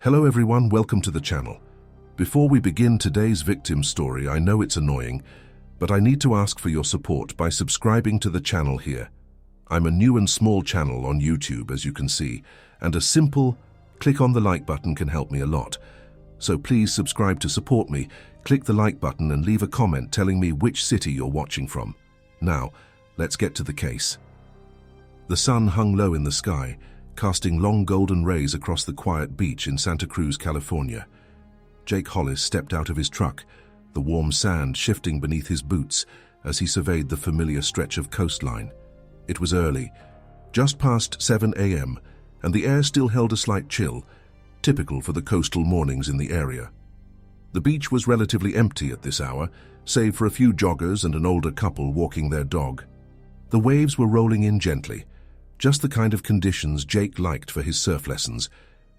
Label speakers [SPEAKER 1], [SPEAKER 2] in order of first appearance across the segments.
[SPEAKER 1] Hello everyone, welcome to the channel. Before we begin today's victim story, I know it's annoying, but I need to ask for your support by subscribing to the channel here. I'm a new and small channel on YouTube, as you can see, and a simple click on the like button can help me a lot. So please subscribe to support me, click the like button and leave a comment telling me which city you're watching from. Now, let's get to the case. The sun hung low in the sky, casting long golden rays across the quiet beach in Santa Cruz, California. Jake Hollis stepped out of his truck, the warm sand shifting beneath his boots as he surveyed the familiar stretch of coastline. It was early, just past 7 a.m., and the air still held a slight chill, typical for the coastal mornings in the area. The beach was relatively empty at this hour, save for a few joggers and an older couple walking their dog. The waves were rolling in gently, just the kind of conditions Jake liked for his surf lessons,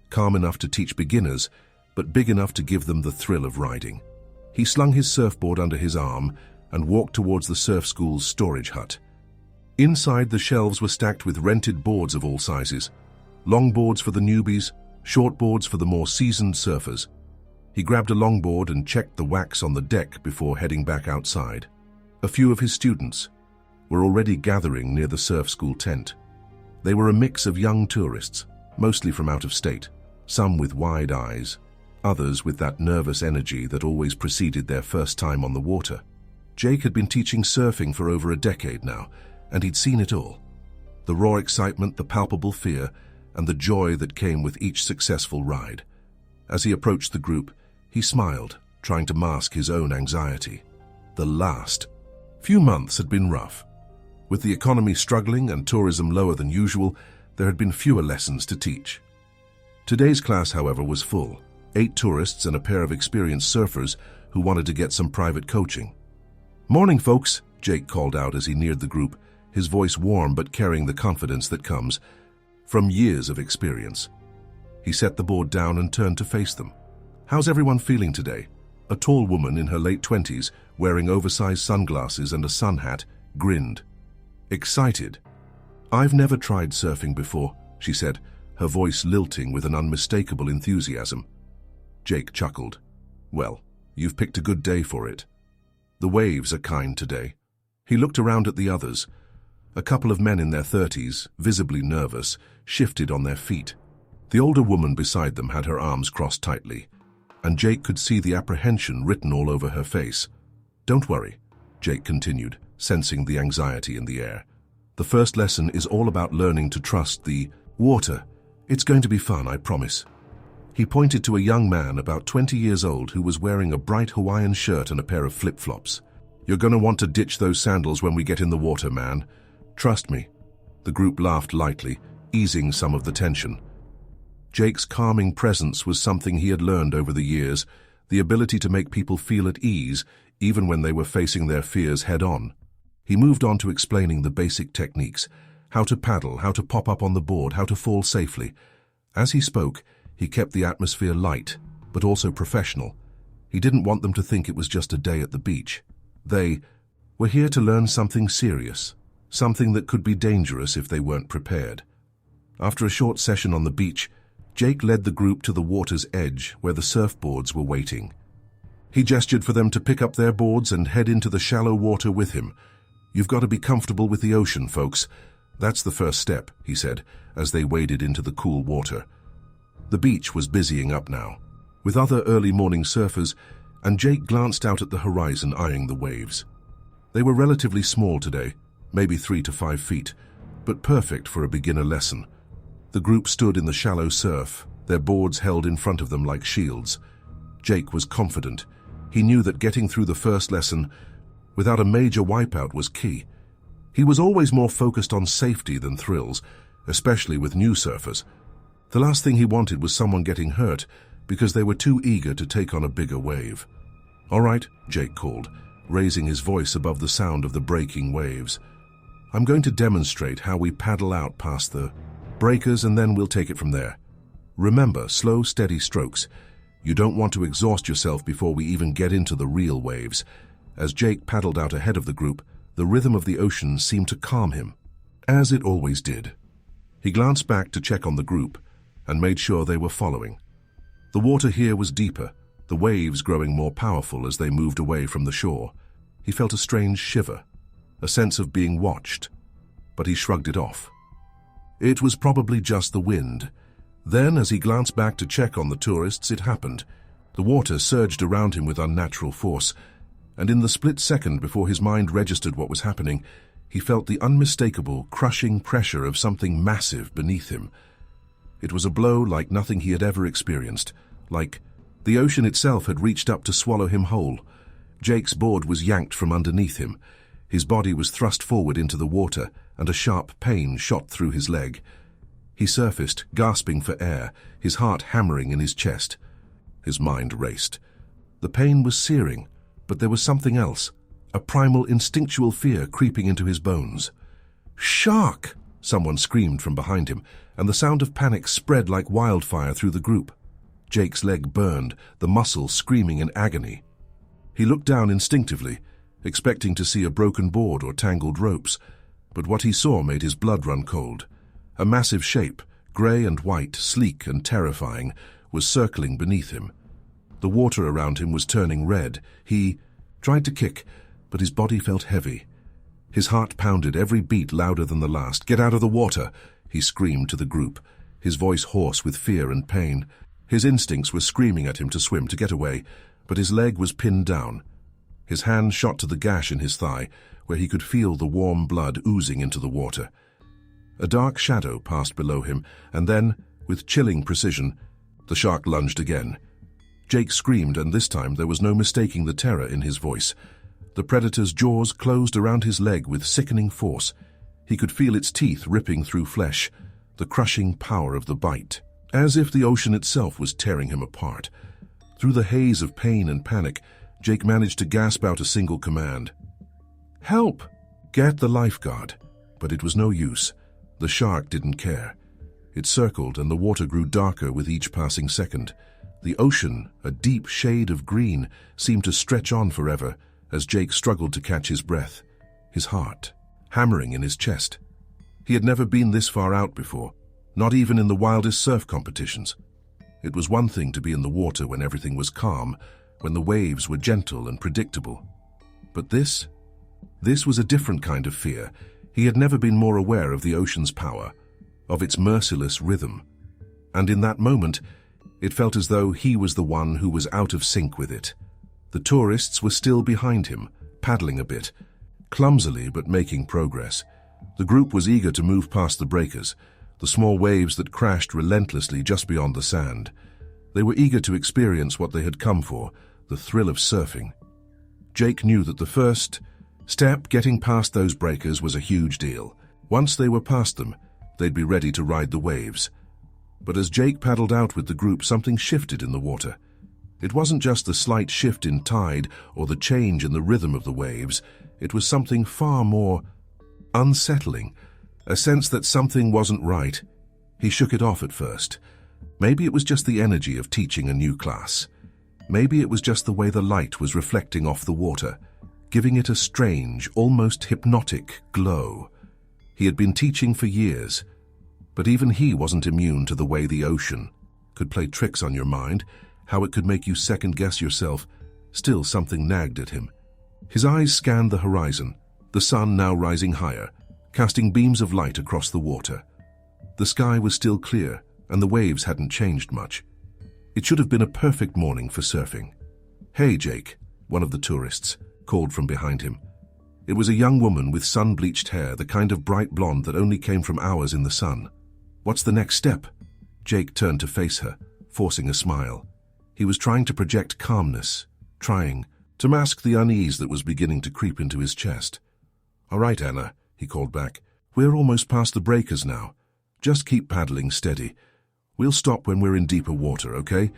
[SPEAKER 1] calm enough to teach beginners, but big enough to give them the thrill of riding. He slung his surfboard under his arm and walked towards the surf school's storage hut. Inside, the shelves were stacked with rented boards of all sizes, longboards for the newbies, shortboards for the more seasoned surfers. He grabbed a longboard and checked the wax on the deck before heading back outside. A few of his students were already gathering near the surf school tent. They were a mix of young tourists, mostly from out of state, some with wide eyes, others with that nervous energy that always preceded their first time on the water. Jake had been teaching surfing for over a decade now, and he'd seen it all. The raw excitement, the palpable fear, and the joy that came with each successful ride. As he approached the group, he smiled, trying to mask his own anxiety. The last few months had been rough. With the economy struggling and tourism lower than usual, there had been fewer lessons to teach. Today's class, however, was full. 8 tourists and a pair of experienced surfers who wanted to get some private coaching. "Morning, folks," Jake called out as he neared the group, his voice warm but carrying the confidence that comes from years of experience. He set the board down and turned to face them. "How's everyone feeling today?" A tall woman in her late 20s, wearing oversized sunglasses and a sun hat, grinned. "Excited." "I've never tried surfing before," she said, her voice lilting with an unmistakable enthusiasm. Jake chuckled. "Well, you've picked a good day for it. The waves are kind today." He looked around at the others. A couple of men in their 30s, visibly nervous, shifted on their feet. The older woman beside them had her arms crossed tightly, and Jake could see the apprehension written all over her face. "Don't worry," Jake continued, sensing the anxiety in the air. "The first lesson is all about learning to trust the water. It's going to be fun, I promise." He pointed to a young man about 20 years old who was wearing a bright Hawaiian shirt and a pair of flip-flops. "You're going to want to ditch those sandals when we get in the water, man. Trust me." The group laughed lightly, easing some of the tension. Jake's calming presence was something he had learned over the years, the ability to make people feel at ease even when they were facing their fears head-on. He moved on to explaining the basic techniques, how to paddle, how to pop up on the board, how to fall safely. As he spoke, he kept the atmosphere light, but also professional. He didn't want them to think it was just a day at the beach. They were here to learn something serious, something that could be dangerous if they weren't prepared. After a short session on the beach, Jake led the group to the water's edge where the surfboards were waiting. He gestured for them to pick up their boards and head into the shallow water with him. "You've got to be comfortable with the ocean, folks. That's the first step," he said, as they waded into the cool water. The beach was busying up now, with other early morning surfers, and Jake glanced out at the horizon, eyeing the waves. They were relatively small today, maybe 3 to 5 feet, but perfect for a beginner lesson. The group stood in the shallow surf, their boards held in front of them like shields. Jake was confident. He knew that getting through the first lesson without a major wipeout was key. He was always more focused on safety than thrills, especially with new surfers. The last thing he wanted was someone getting hurt because they were too eager to take on a bigger wave. "All right," Jake called, raising his voice above the sound of the breaking waves. "I'm going to demonstrate how we paddle out past the breakers and then we'll take it from there. Remember, slow, steady strokes. You don't want to exhaust yourself before we even get into the real waves." As Jake paddled out ahead of the group, the rhythm of the ocean seemed to calm him, as it always did. He glanced back to check on the group and made sure they were following. The water here was deeper, the waves growing more powerful as they moved away from the shore. He felt a strange shiver, a sense of being watched, but he shrugged it off. It was probably just the wind. Then, as he glanced back to check on the tourists, it happened. The water surged around him with unnatural force, and in the split second before his mind registered what was happening, he felt the unmistakable, crushing pressure of something massive beneath him. It was a blow like nothing he had ever experienced, like the ocean itself had reached up to swallow him whole. Jake's board was yanked from underneath him. His body was thrust forward into the water, and a sharp pain shot through his leg. He surfaced, gasping for air, his heart hammering in his chest. His mind raced. The pain was searing, but there was something else, a primal instinctual fear creeping into his bones. "Shark!" someone screamed from behind him, and the sound of panic spread like wildfire through the group. Jake's leg burned, the muscle screaming in agony. He looked down instinctively, expecting to see a broken board or tangled ropes, but what he saw made his blood run cold. A massive shape, grey and white, sleek and terrifying, was circling beneath him. The water around him was turning red. He tried to kick, but his body felt heavy. His heart pounded, every beat louder than the last. "Get out of the water!" he screamed to the group, his voice hoarse with fear and pain. His instincts were screaming at him to swim, to get away, but his leg was pinned down. His hand shot to the gash in his thigh, where he could feel the warm blood oozing into the water. A dark shadow passed below him, and then, with chilling precision, the shark lunged again. Jake screamed, and this time there was no mistaking the terror in his voice. The predator's jaws closed around his leg with sickening force. He could feel its teeth ripping through flesh, the crushing power of the bite, as if the ocean itself was tearing him apart. Through the haze of pain and panic, Jake managed to gasp out a single command. "Help! Get the lifeguard!" But it was no use. The shark didn't care. It circled, and the water grew darker with each passing second. The ocean, a deep shade of green, seemed to stretch on forever as Jake struggled to catch his breath, his heart hammering in his chest. He had never been this far out before, not even in the wildest surf competitions. It was one thing to be in the water when everything was calm, when the waves were gentle and predictable. But this was a different kind of fear. He had never been more aware of the ocean's power, of its merciless rhythm. And in that moment, it felt as though he was the one who was out of sync with it. The tourists were still behind him, paddling a bit, clumsily but making progress. The group was eager to move past the breakers, the small waves that crashed relentlessly just beyond the sand. They were eager to experience what they had come for, the thrill of surfing. Jake knew that the first step, getting past those breakers, was a huge deal. Once they were past them, they'd be ready to ride the waves. But as Jake paddled out with the group, something shifted in the water. It wasn't just the slight shift in tide or the change in the rhythm of the waves. It was something far more unsettling, a sense that something wasn't right. He shook it off at first. Maybe it was just the energy of teaching a new class. Maybe it was just the way the light was reflecting off the water, giving it a strange, almost hypnotic glow. He had been teaching for years, but even he wasn't immune to the way the ocean could play tricks on your mind, how it could make you second-guess yourself. Still, something nagged at him. His eyes scanned the horizon, the sun now rising higher, casting beams of light across the water. The sky was still clear, and the waves hadn't changed much. It should have been a perfect morning for surfing. "Hey, Jake," one of the tourists called from behind him. It was a young woman with sun-bleached hair, the kind of bright blonde that only came from hours in the sun. "What's the next step?" Jake turned to face her, forcing a smile. He was trying to project calmness, trying to mask the unease that was beginning to creep into his chest. "All right, Anna," he called back. "We're almost past the breakers now. Just keep paddling steady. We'll stop when we're in deeper water, okay?"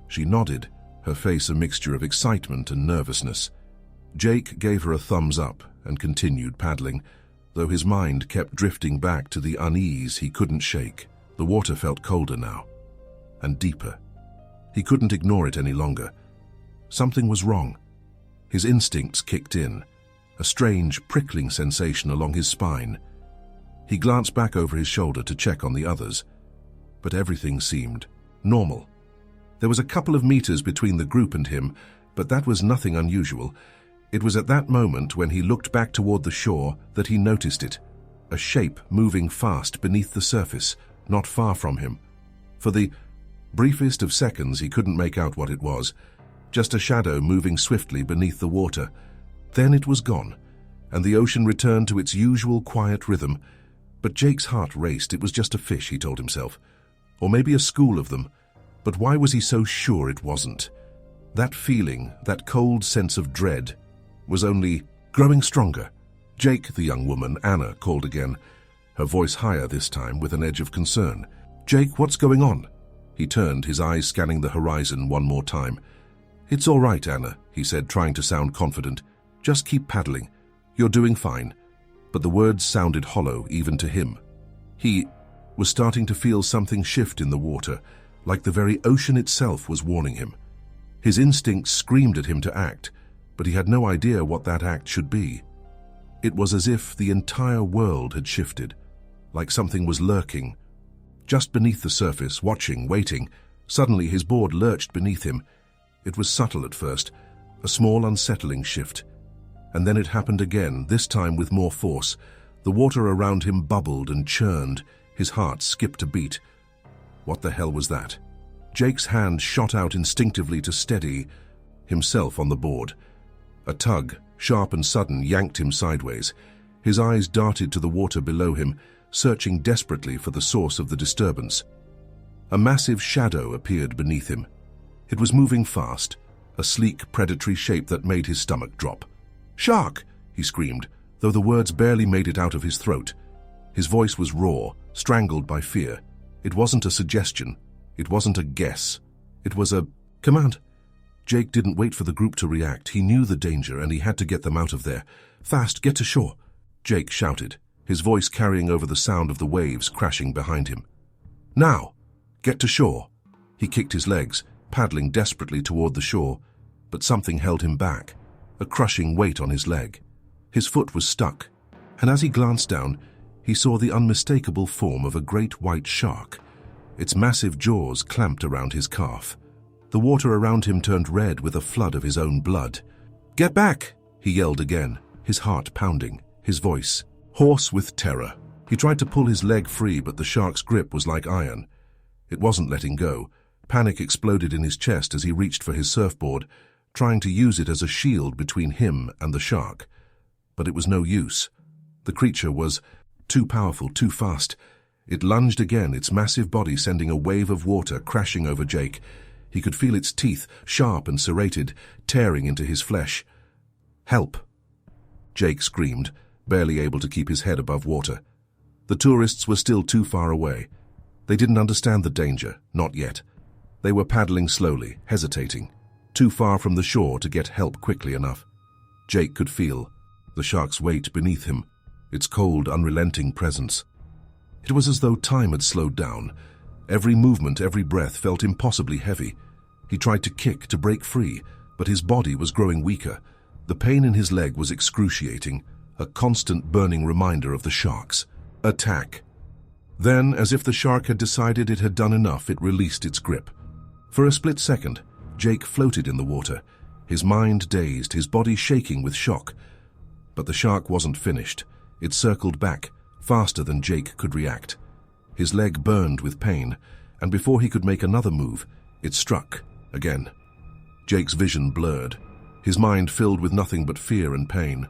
[SPEAKER 1] She nodded, her face a mixture of excitement and nervousness. Jake gave her a thumbs up and continued paddling, though his mind kept drifting back to the unease he couldn't shake. The water felt colder now, and deeper. He couldn't ignore it any longer. Something was wrong. His instincts kicked in, a strange, prickling sensation along his spine. He glanced back over his shoulder to check on the others, but everything seemed normal. There was a couple of meters between the group and him, but that was nothing unusual. It was at that moment, when he looked back toward the shore, that he noticed it. A shape moving fast beneath the surface, not far from him. For the briefest of seconds he couldn't make out what it was. Just a shadow moving swiftly beneath the water. Then it was gone, and the ocean returned to its usual quiet rhythm. But Jake's heart raced. It was just a fish, he told himself. Or maybe a school of them. But why was he so sure it wasn't? That feeling, that cold sense of dread, was only growing stronger. "Jake," the young woman, Anna, called again, her voice higher this time with an edge of concern. "Jake, what's going on?" He turned, his eyes scanning the horizon one more time. "It's all right, Anna," he said, trying to sound confident. "Just keep paddling. You're doing fine." But the words sounded hollow even to him. He was starting to feel something shift in the water, like the very ocean itself was warning him. His instincts screamed at him to act, but he had no idea what that act should be. It was as if the entire world had shifted, like something was lurking. Just beneath the surface, watching, waiting, suddenly his board lurched beneath him. It was subtle at first, a small unsettling shift. And then it happened again, this time with more force. The water around him bubbled and churned. His heart skipped a beat. What the hell was that? Jake's hand shot out instinctively to steady himself on the board. A tug, sharp and sudden, yanked him sideways. His eyes darted to the water below him, searching desperately for the source of the disturbance. A massive shadow appeared beneath him. It was moving fast, a sleek, predatory shape that made his stomach drop. "Shark!" he screamed, though the words barely made it out of his throat. His voice was raw, strangled by fear. It wasn't a suggestion. It wasn't a guess. It was a command. Jake didn't wait for the group to react. He knew the danger, and he had to get them out of there. "Fast, get to shore!" Jake shouted, his voice carrying over the sound of the waves crashing behind him. "Now! Get to shore!" He kicked his legs, paddling desperately toward the shore, but something held him back, a crushing weight on his leg. His foot was stuck, and as he glanced down, he saw the unmistakable form of a great white shark. Its massive jaws clamped around his calf. The water around him turned red with a flood of his own blood. "Get back!" he yelled again, his heart pounding, his voice hoarse with terror. He tried to pull his leg free, but the shark's grip was like iron. It wasn't letting go. Panic exploded in his chest as he reached for his surfboard, trying to use it as a shield between him and the shark. But it was no use. The creature was too powerful, too fast. It lunged again, its massive body sending a wave of water crashing over Jake. He could feel its teeth, sharp and serrated, tearing into his flesh. "Help!" Jake screamed, barely able to keep his head above water. The tourists were still too far away. They didn't understand the danger, not yet. They were paddling slowly, hesitating, too far from the shore to get help quickly enough. Jake could feel the shark's weight beneath him, its cold, unrelenting presence. It was as though time had slowed down. Every movement, every breath felt impossibly heavy. He tried to kick, to break free, but his body was growing weaker. The pain in his leg was excruciating, a constant burning reminder of the shark's attack. Then, as if the shark had decided it had done enough, it released its grip. For a split second, Jake floated in the water, his mind dazed, his body shaking with shock. But the shark wasn't finished. It circled back, faster than Jake could react. His leg burned with pain, and before he could make another move, it struck again. Jake's vision blurred, his mind filled with nothing but fear and pain.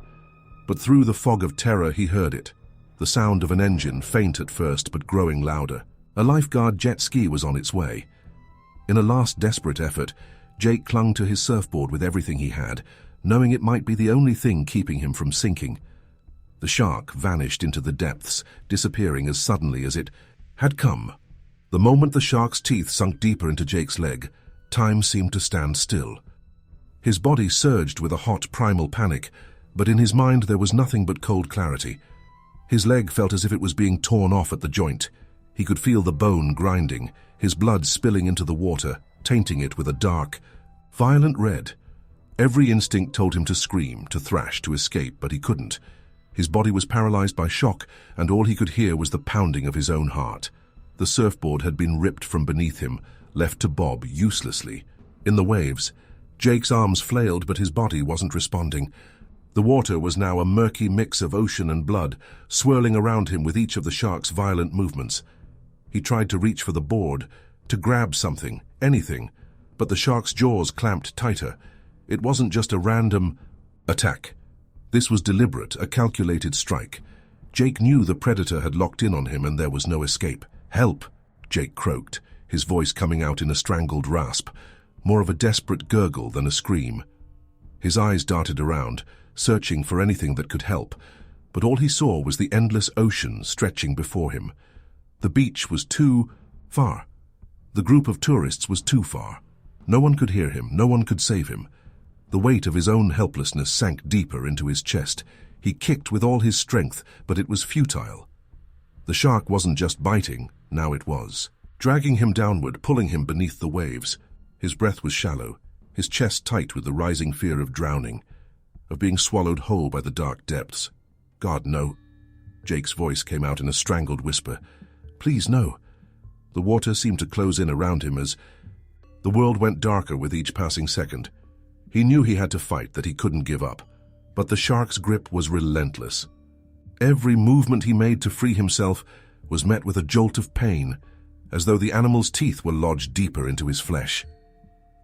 [SPEAKER 1] But through the fog of terror he heard it, the sound of an engine, faint at first but growing louder. A lifeguard jet ski was on its way. In a last desperate effort, Jake clung to his surfboard with everything he had, knowing it might be the only thing keeping him from sinking. The shark vanished into the depths, disappearing as suddenly as it had come. The moment the shark's teeth sunk deeper into Jake's leg, time seemed to stand still. His body surged with a hot, primal panic, but in his mind there was nothing but cold clarity. His leg felt as if it was being torn off at the joint. He could feel the bone grinding, his blood spilling into the water, tainting it with a dark, violent red. Every instinct told him to scream, to thrash, to escape, but he couldn't. His body was paralyzed by shock, and all he could hear was the pounding of his own heart. The surfboard had been ripped from beneath him, left to bob uselessly. In the waves, Jake's arms flailed, but his body wasn't responding. The water was now a murky mix of ocean and blood, swirling around him with each of the shark's violent movements. He tried to reach for the board, to grab something, anything, but the shark's jaws clamped tighter. It wasn't just a random attack. This was deliberate, a calculated strike. Jake knew the predator had locked in on him and there was no escape. "Help!" Jake croaked, his voice coming out in a strangled rasp, more of a desperate gurgle than a scream. His eyes darted around, searching for anything that could help, but all he saw was the endless ocean stretching before him. The beach was too far. The group of tourists was too far. No one could hear him, no one could save him. The weight of his own helplessness sank deeper into his chest. He kicked with all his strength, but it was futile. The shark wasn't just biting, now it was, dragging him downward, pulling him beneath the waves. His breath was shallow, his chest tight with the rising fear of drowning, of being swallowed whole by the dark depths. "God, no." Jake's voice came out in a strangled whisper. "Please, no." The water seemed to close in around him as the world went darker with each passing second. He knew he had to fight, that he couldn't give up, but the shark's grip was relentless. Every movement he made to free himself was met with a jolt of pain, as though the animal's teeth were lodged deeper into his flesh.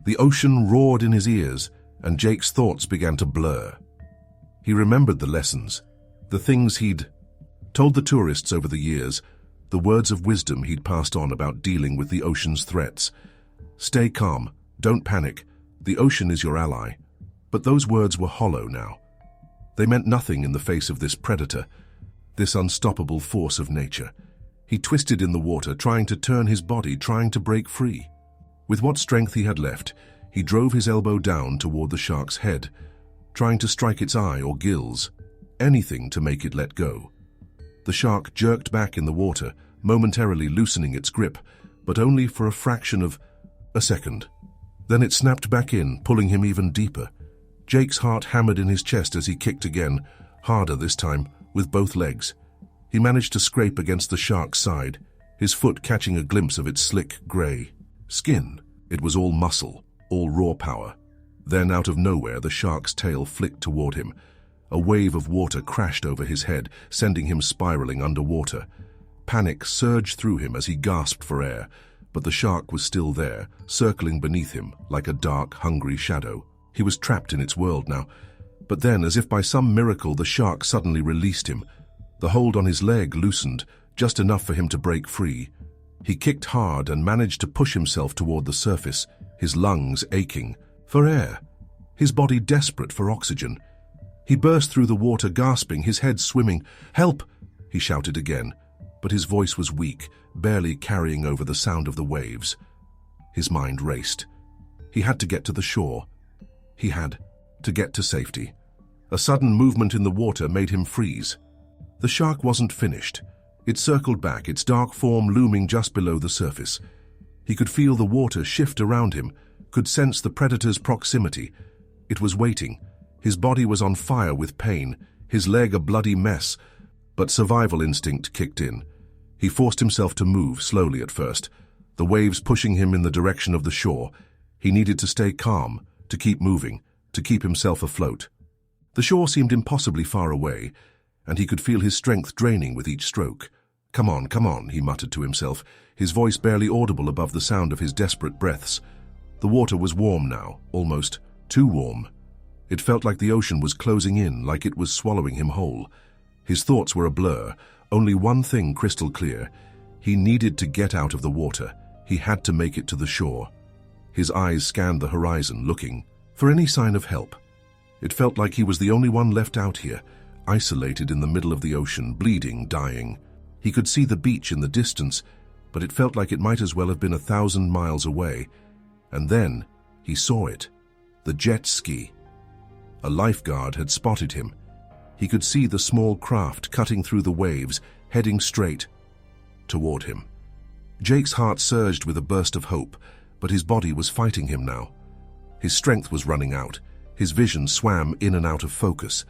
[SPEAKER 1] The ocean roared in his ears, and Jake's thoughts began to blur. He remembered the lessons, the things he'd told the tourists over the years, the words of wisdom he'd passed on about dealing with the ocean's threats. Stay calm, don't panic, the ocean is your ally. But those words were hollow now. They meant nothing in the face of this predator, this unstoppable force of nature. He twisted in the water, trying to turn his body, trying to break free. With what strength he had left, he drove his elbow down toward the shark's head, trying to strike its eye or gills, anything to make it let go. The shark jerked back in the water, momentarily loosening its grip, but only for a fraction of a second. Then it snapped back in, pulling him even deeper. Jake's heart hammered in his chest as he kicked again, harder this time, with both legs. He managed to scrape against the shark's side, his foot catching a glimpse of its slick grey skin. It was all muscle, all raw power. Then, out of nowhere, the shark's tail flicked toward him. A wave of water crashed over his head, sending him spiraling underwater. Panic surged through him as he gasped for air, but the shark was still there, circling beneath him like a dark, hungry shadow. He was trapped in its world now. But then, as if by some miracle, the shark suddenly released him. The hold on his leg loosened, just enough for him to break free. He kicked hard and managed to push himself toward the surface, his lungs aching for air, his body desperate for oxygen. He burst through the water, gasping, his head swimming. "Help!" he shouted again, but his voice was weak, barely carrying over the sound of the waves. His mind raced. He had to get to the shore. He had to get to safety. A sudden movement in the water made him freeze. The shark wasn't finished. It circled back, its dark form looming just below the surface. He could feel the water shift around him, could sense the predator's proximity. It was waiting. His body was on fire with pain, his leg a bloody mess, but survival instinct kicked in. He forced himself to move, slowly at first, the waves pushing him in the direction of the shore. He needed to stay calm, to keep moving, to keep himself afloat. The shore seemed impossibly far away, and he could feel his strength draining with each stroke. Come on," he muttered to himself, his voice barely audible above the sound of his desperate breaths. The water was warm now, almost too warm. It felt like the ocean was closing in, like it was swallowing him whole. His thoughts were a blur, only one thing crystal clear. He needed to get out of the water. He had to make it to the shore. His eyes scanned the horizon, looking for any sign of help. It felt like he was the only one left out here, isolated in the middle of the ocean, bleeding, dying. He could see the beach in the distance, but it felt like it might as well have been 1,000 miles away. And then he saw it, the jet ski. A lifeguard had spotted him. He could see the small craft cutting through the waves, heading straight toward him. Jake's heart surged with a burst of hope, but his body was fighting him now. His strength was running out. His vision swam in and out of focus.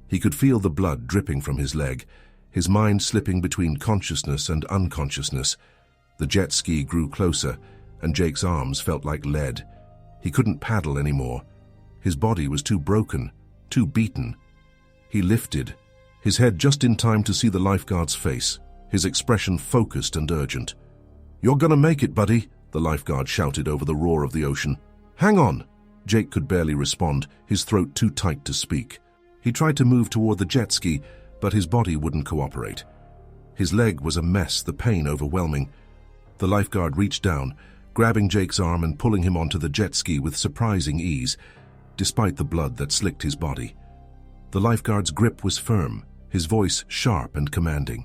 [SPEAKER 1] He could feel the blood dripping from his leg, his mind slipping between consciousness and unconsciousness. The jet ski grew closer, and Jake's arms felt like lead. He couldn't paddle anymore. His body was too broken, too beaten. He lifted, his head just in time to see the lifeguard's face, his expression focused and urgent. "You're gonna make it, buddy," the lifeguard shouted over the roar of the ocean. "Hang on." Jake could barely respond, his throat too tight to speak. He tried to move toward the jet ski, but his body wouldn't cooperate. His leg was a mess, the pain overwhelming. The lifeguard reached down, grabbing Jake's arm and pulling him onto the jet ski with surprising ease, despite the blood that slicked his body. The lifeguard's grip was firm, his voice sharp and commanding.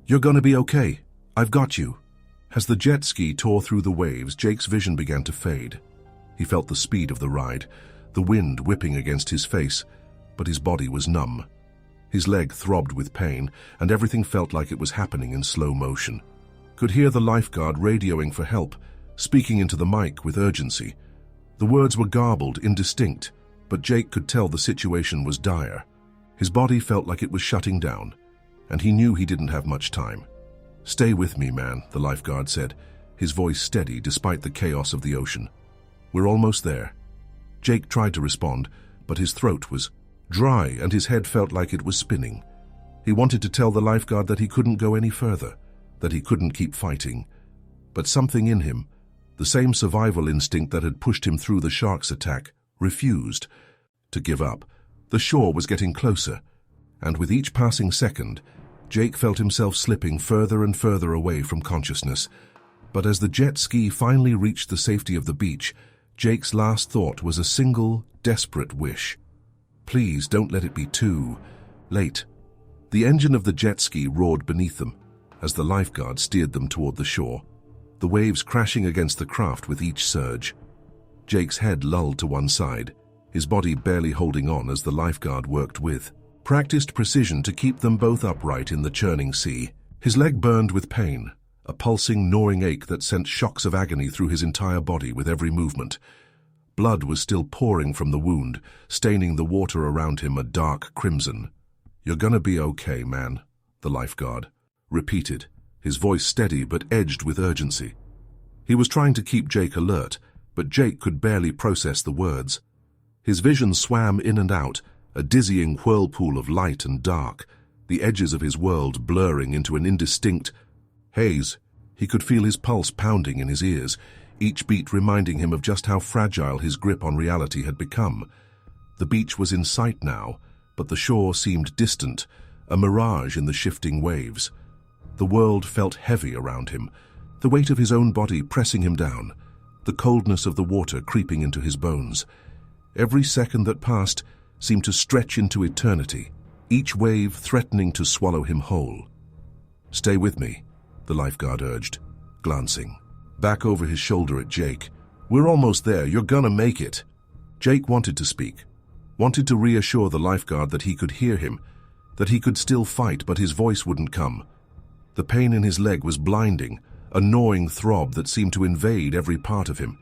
[SPEAKER 1] "You're gonna be okay. I've got you." As the jet ski tore through the waves, Jake's vision began to fade. He felt the speed of the ride, the wind whipping against his face, but his body was numb. His leg throbbed with pain, and everything felt like it was happening in slow motion. Could hear the lifeguard radioing for help, speaking into the mic with urgency. The words were garbled, indistinct, but Jake could tell the situation was dire. His body felt like it was shutting down, and he knew he didn't have much time. "Stay with me, man," the lifeguard said, his voice steady despite the chaos of the ocean. "We're almost there." Jake tried to respond, but his throat was dry and his head felt like it was spinning. He wanted to tell the lifeguard that he couldn't go any further, that he couldn't keep fighting. But something in him, the same survival instinct that had pushed him through the shark's attack, refused to give up. The shore was getting closer, and with each passing second, Jake felt himself slipping further and further away from consciousness. But as the jet ski finally reached the safety of the beach, Jake's last thought was a single, desperate wish. Please don't let it be too late. The engine of the jet ski roared beneath them as the lifeguard steered them toward the shore, the waves crashing against the craft with each surge. Jake's head lulled to one side, his body barely holding on as the lifeguard worked with practiced precision to keep them both upright in the churning sea. His leg burned with pain, a pulsing, gnawing ache that sent shocks of agony through his entire body with every movement. Blood was still pouring from the wound, staining the water around him a dark crimson. "You're gonna be okay, man," the lifeguard repeated, his voice steady but edged with urgency. He was trying to keep Jake alert, but Jake could barely process the words. His vision swam in and out, a dizzying whirlpool of light and dark, the edges of his world blurring into an indistinct haze. He could feel his pulse pounding in his ears, each beat reminding him of just how fragile his grip on reality had become. The beach was in sight now, but the shore seemed distant, a mirage in the shifting waves. The world felt heavy around him, the weight of his own body pressing him down, the coldness of the water creeping into his bones. Every second that passed seemed to stretch into eternity, each wave threatening to swallow him whole. "Stay with me," the lifeguard urged, glancing back over his shoulder at Jake. "We're almost there. You're gonna make it." Jake wanted to speak, wanted to reassure the lifeguard that he could hear him, that he could still fight, but his voice wouldn't come. The pain in his leg was blinding, a gnawing throb that seemed to invade every part of him.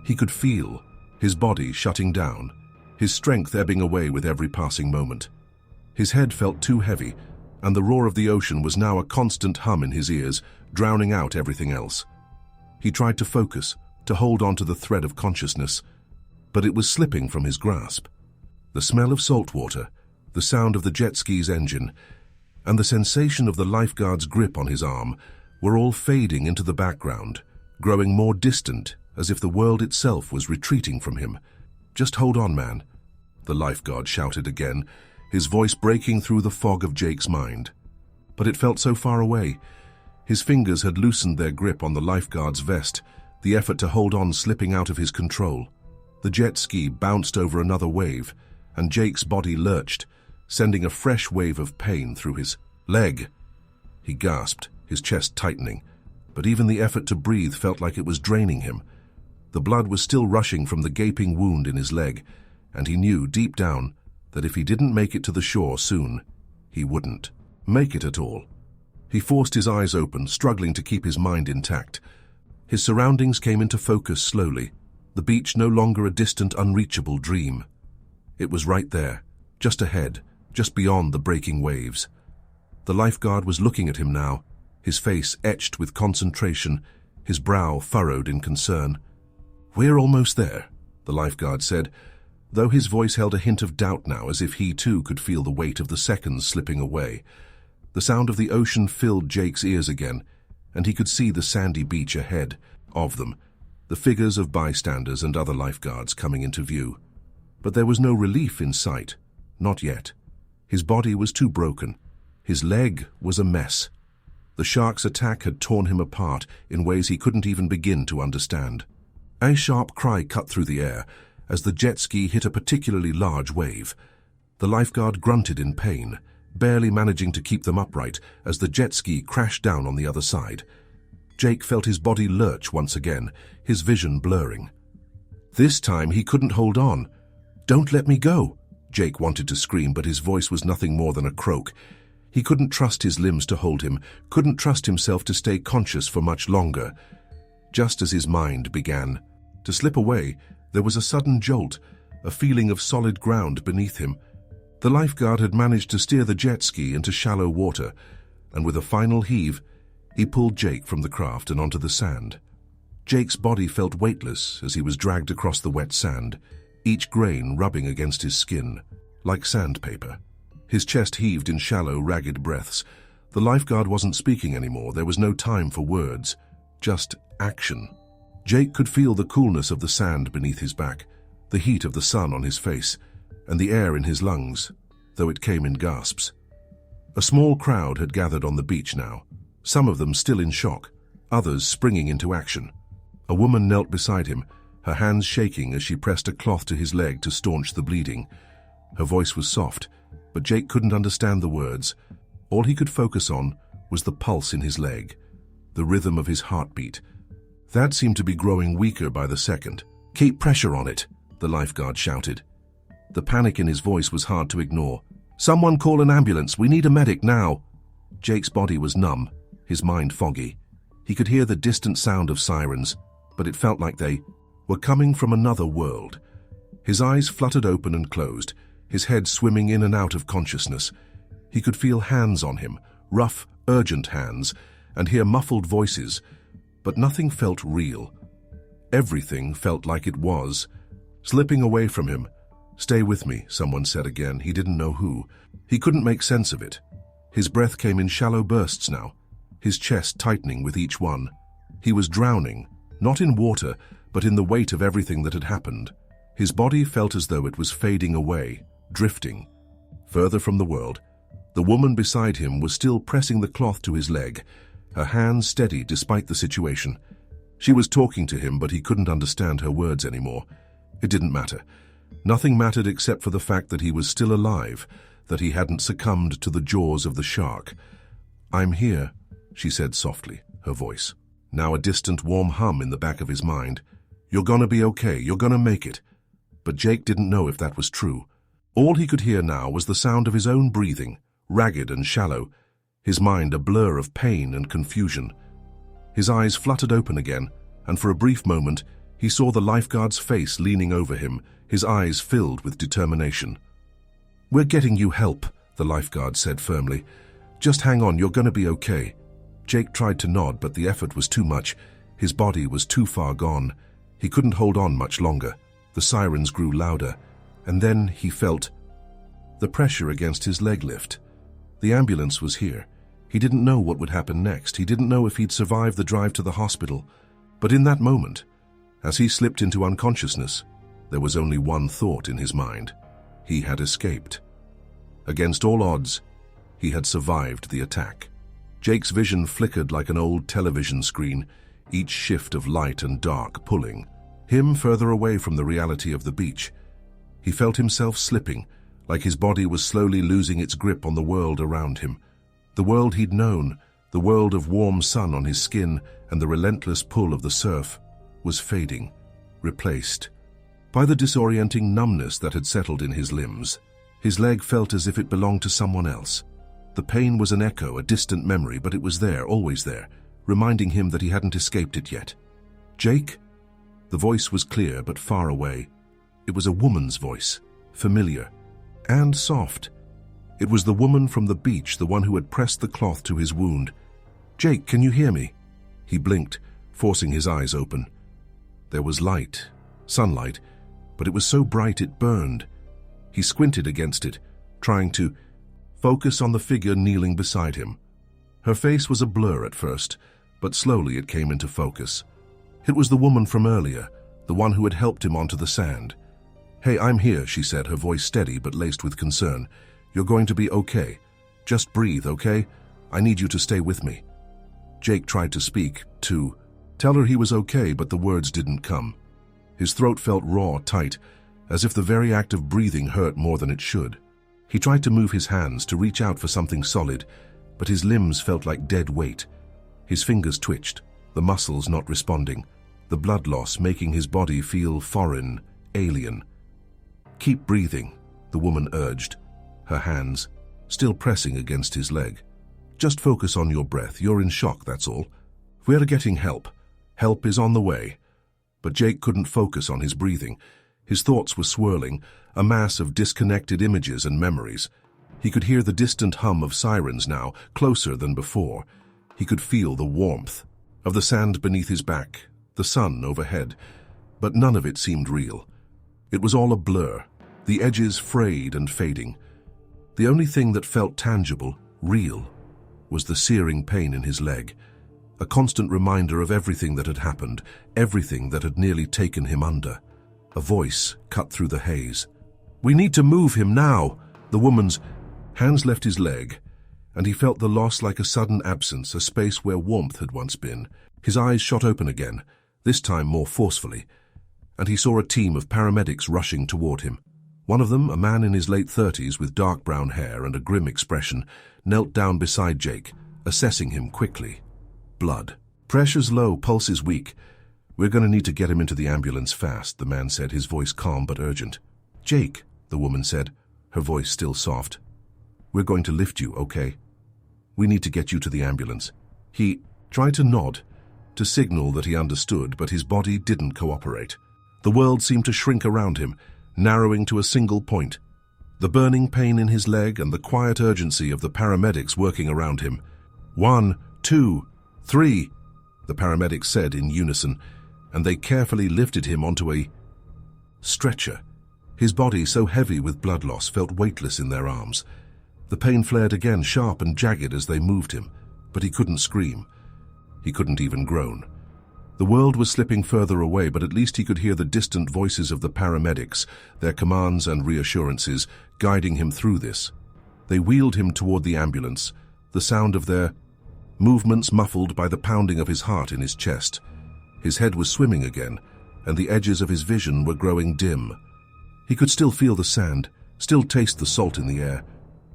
[SPEAKER 1] He could feel his body shutting down, his strength ebbing away with every passing moment. His head felt too heavy, and the roar of the ocean was now a constant hum in his ears, drowning out everything else. He tried to focus, to hold on to the thread of consciousness, but it was slipping from his grasp. The smell of salt water, the sound of the jet ski's engine, and the sensation of the lifeguard's grip on his arm were all fading into the background, growing more distant, as if the world itself was retreating from him. "Just hold on, man," the lifeguard shouted again, his voice breaking through the fog of Jake's mind. But it felt so far away. His fingers had loosened their grip on the lifeguard's vest, the effort to hold on slipping out of his control. The jet ski bounced over another wave, and Jake's body lurched, sending a fresh wave of pain through his leg. He gasped, his chest tightening, but even the effort to breathe felt like it was draining him. The blood was still rushing from the gaping wound in his leg, and he knew deep down that if he didn't make it to the shore soon, he wouldn't make it at all. He forced his eyes open, struggling to keep his mind intact. His surroundings came into focus slowly, the beach no longer a distant, unreachable dream. It was right there, just ahead, just beyond the breaking waves. The lifeguard was looking at him now, his face etched with concentration, his brow furrowed in concern. "We're almost there," the lifeguard said, though his voice held a hint of doubt now, as if he too could feel the weight of the seconds slipping away. The sound of the ocean filled Jake's ears again, and he could see the sandy beach ahead of them, the figures of bystanders and other lifeguards coming into view. But there was no relief in sight, not yet. His body was too broken. His leg was a mess. The shark's attack had torn him apart in ways he couldn't even begin to understand. A sharp cry cut through the air as the jet ski hit a particularly large wave. The lifeguard grunted in pain, barely managing to keep them upright as the jet ski crashed down on the other side. Jake felt his body lurch once again, his vision blurring. This time he couldn't hold on. "Don't let me go!" Jake wanted to scream, but his voice was nothing more than a croak. He couldn't trust his limbs to hold him, couldn't trust himself to stay conscious for much longer. Just as his mind began to slip away, there was a sudden jolt, a feeling of solid ground beneath him. The lifeguard had managed to steer the jet ski into shallow water, and with a final heave, he pulled Jake from the craft and onto the sand. Jake's body felt weightless as he was dragged across the wet sand, each grain rubbing against his skin, like sandpaper. His chest heaved in shallow, ragged breaths. The lifeguard wasn't speaking anymore. There was no time for words, just action. Jake could feel the coolness of the sand beneath his back, the heat of the sun on his face, and the air in his lungs, though it came in gasps. A small crowd had gathered on the beach now, some of them still in shock, others springing into action. A woman knelt beside him, her hands shaking as she pressed a cloth to his leg to staunch the bleeding. Her voice was soft, but Jake couldn't understand the words. All he could focus on was the pulse in his leg, the rhythm of his heartbeat. That seemed to be growing weaker by the second. "Keep pressure on it," the lifeguard shouted. The panic in his voice was hard to ignore. "Someone call an ambulance, we need a medic now." Jake's body was numb, his mind foggy. He could hear the distant sound of sirens, but it felt like they were coming from another world. His eyes fluttered open and closed, his head swimming in and out of consciousness. He could feel hands on him, rough, urgent hands, and hear muffled voices, but nothing felt real. Everything felt like it was, slipping away from him. "Stay with me," someone said again. He didn't know who. He couldn't make sense of it. His breath came in shallow bursts now, his chest tightening with each one. He was drowning, not in water, but in the weight of everything that had happened. His body felt as though it was fading away, drifting. Further from the world, the woman beside him was still pressing the cloth to his leg, her hands steady despite the situation. She was talking to him, but he couldn't understand her words anymore. It didn't matter. Nothing mattered except for the fact that he was still alive, that he hadn't succumbed to the jaws of the shark. "I'm here," she said softly, her voice now a distant, warm hum in the back of his mind. "You're gonna be okay, you're gonna make it." But Jake didn't know if that was true. All he could hear now was the sound of his own breathing, ragged and shallow, his mind a blur of pain and confusion. His eyes fluttered open again, and for a brief moment, he saw the lifeguard's face leaning over him, his eyes filled with determination. "We're getting you help," the lifeguard said firmly. "Just hang on, you're gonna be okay." Jake tried to nod, but the effort was too much. His body was too far gone. He couldn't hold on much longer. The sirens grew louder, and then he felt the pressure against his leg lift. The ambulance was here. He didn't know what would happen next. He didn't know if he'd survive the drive to the hospital. But in that moment, as he slipped into unconsciousness, there was only one thought in his mind. He had escaped. Against all odds, he had survived the attack. Jake's vision flickered like an old television screen, each shift of light and dark pulling him further away from the reality of the beach. He felt himself slipping, like his body was slowly losing its grip on the world around him. The world he'd known, the world of warm sun on his skin and the relentless pull of the surf, was fading, replaced by the disorienting numbness that had settled in his limbs. His leg felt as if it belonged to someone else. The pain was an echo, a distant memory, but it was there, always there, reminding him that he hadn't escaped it yet. "Jake?" The voice was clear but far away. It was a woman's voice, familiar and soft. It was the woman from the beach, the one who had pressed the cloth to his wound. "Jake, can you hear me?" He blinked, forcing his eyes open. There was light, sunlight, but it was so bright it burned. He squinted against it, trying to focus on the figure kneeling beside him. Her face was a blur at first, but slowly it came into focus. It was the woman from earlier, the one who had helped him onto the sand. "Hey, I'm here," she said, her voice steady but laced with concern. "You're going to be okay. Just breathe, okay? I need you to stay with me." Jake tried to speak, to tell her he was okay, but the words didn't come. His throat felt raw, tight, as if the very act of breathing hurt more than it should. He tried to move his hands, to reach out for something solid, but his limbs felt like dead weight. His fingers twitched, the muscles not responding, the blood loss making his body feel foreign, alien. "Keep breathing," the woman urged, her hands still pressing against his leg. "Just focus on your breath. You're in shock, that's all. We're getting help. Help is on the way." But Jake couldn't focus on his breathing. His thoughts were swirling, a mass of disconnected images and memories. He could hear the distant hum of sirens now, closer than before. He could feel the warmth of the sand beneath his back, the sun overhead, but none of it seemed real. It was all a blur, the edges frayed and fading. The only thing that felt tangible, real, was the searing pain in his leg, a constant reminder of everything that had happened, everything that had nearly taken him under. A voice cut through the haze. "We need to move him now!" The woman's hands left his leg, and he felt the loss like a sudden absence, a space where warmth had once been. His eyes shot open again, this time more forcefully, and he saw a team of paramedics rushing toward him. One of them, a man in his late 30s with dark brown hair and a grim expression, knelt down beside Jake, assessing him quickly. Blood. "Pressure's low, pulse is weak. We're going to need to get him into the ambulance fast," the man said, his voice calm but urgent. "Jake," the woman said, her voice still soft. "We're going to lift you, okay? We need to get you to the ambulance." He tried to nod, to signal that he understood, but his body didn't cooperate. The world seemed to shrink around him, narrowing to a single point. The burning pain in his leg and the quiet urgency of the paramedics working around him. "1, 2, 3, the paramedics said in unison, and they carefully lifted him onto a stretcher. His body, so heavy with blood loss, felt weightless in their arms. The pain flared again, sharp and jagged as they moved him, but he couldn't scream. He couldn't even groan. The world was slipping further away, but at least he could hear the distant voices of the paramedics, their commands and reassurances, guiding him through this. They wheeled him toward the ambulance, the sound of their movements muffled by the pounding of his heart in his chest. His head was swimming again, and the edges of his vision were growing dim. He could still feel the sand, still taste the salt in the air,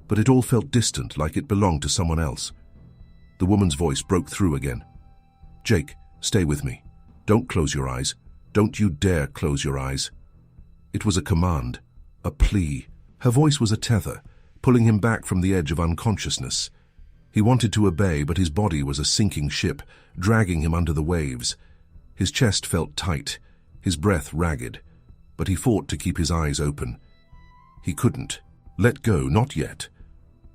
[SPEAKER 1] but it all felt distant, like it belonged to someone else. The woman's voice broke through again. "Jake, stay with me. Don't close your eyes. Don't you dare close your eyes." It was a command, a plea. Her voice was a tether, pulling him back from the edge of unconsciousness. He wanted to obey, but his body was a sinking ship, dragging him under the waves. His chest felt tight, his breath ragged, but he fought to keep his eyes open. He couldn't. Let go, not yet.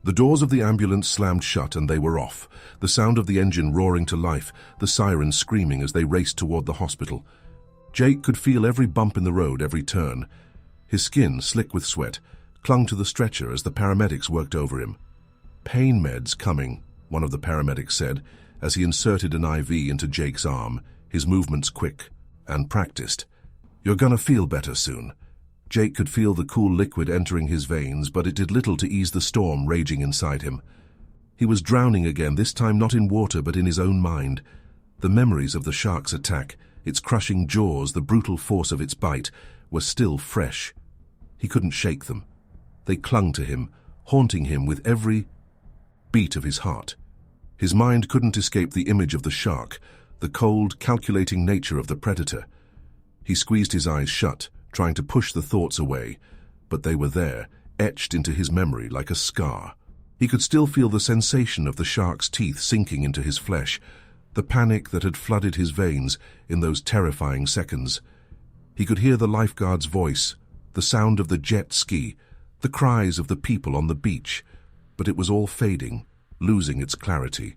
[SPEAKER 1] The doors of the ambulance slammed shut and they were off, the sound of the engine roaring to life, the sirens screaming as they raced toward the hospital. Jake could feel every bump in the road, every turn. His skin, slick with sweat, clung to the stretcher as the paramedics worked over him. "Pain meds coming," one of the paramedics said, as he inserted an IV into Jake's arm, his movements quick and practiced. "You're gonna feel better soon." Jake could feel the cool liquid entering his veins, but it did little to ease the storm raging inside him. He was drowning again, this time not in water but in his own mind. The memories of the shark's attack, its crushing jaws, the brutal force of its bite, were still fresh. He couldn't shake them. They clung to him, haunting him with every beat of his heart. His mind couldn't escape the image of the shark, the cold, calculating nature of the predator. He squeezed his eyes shut, trying to push the thoughts away, but they were there, etched into his memory like a scar. He could still feel the sensation of the shark's teeth sinking into his flesh, the panic that had flooded his veins in those terrifying seconds. He could hear the lifeguard's voice, the sound of the jet ski, the cries of the people on the beach, but it was all fading, losing its clarity.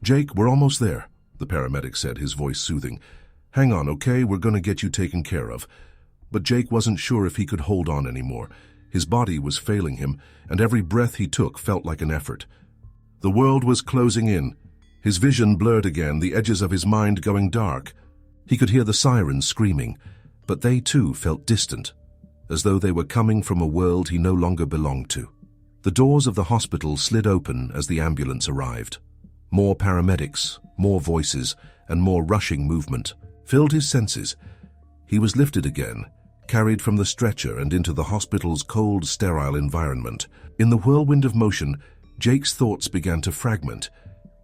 [SPEAKER 1] "Jake, we're almost there. the paramedic said, his voice soothing. "Hang on, okay? We're gonna get you taken care of." But Jake wasn't sure if he could hold on anymore. His body was failing him, and every breath he took felt like an effort. The world was closing in. His vision blurred again, the edges of his mind going dark. He could hear the sirens screaming, but they too felt distant, as though they were coming from a world he no longer belonged to. The doors of the hospital slid open as the ambulance arrived. More paramedics, more voices, and more rushing movement filled his senses. He was lifted again, carried from the stretcher and into the hospital's cold, sterile environment. In the whirlwind of motion, Jake's thoughts began to fragment.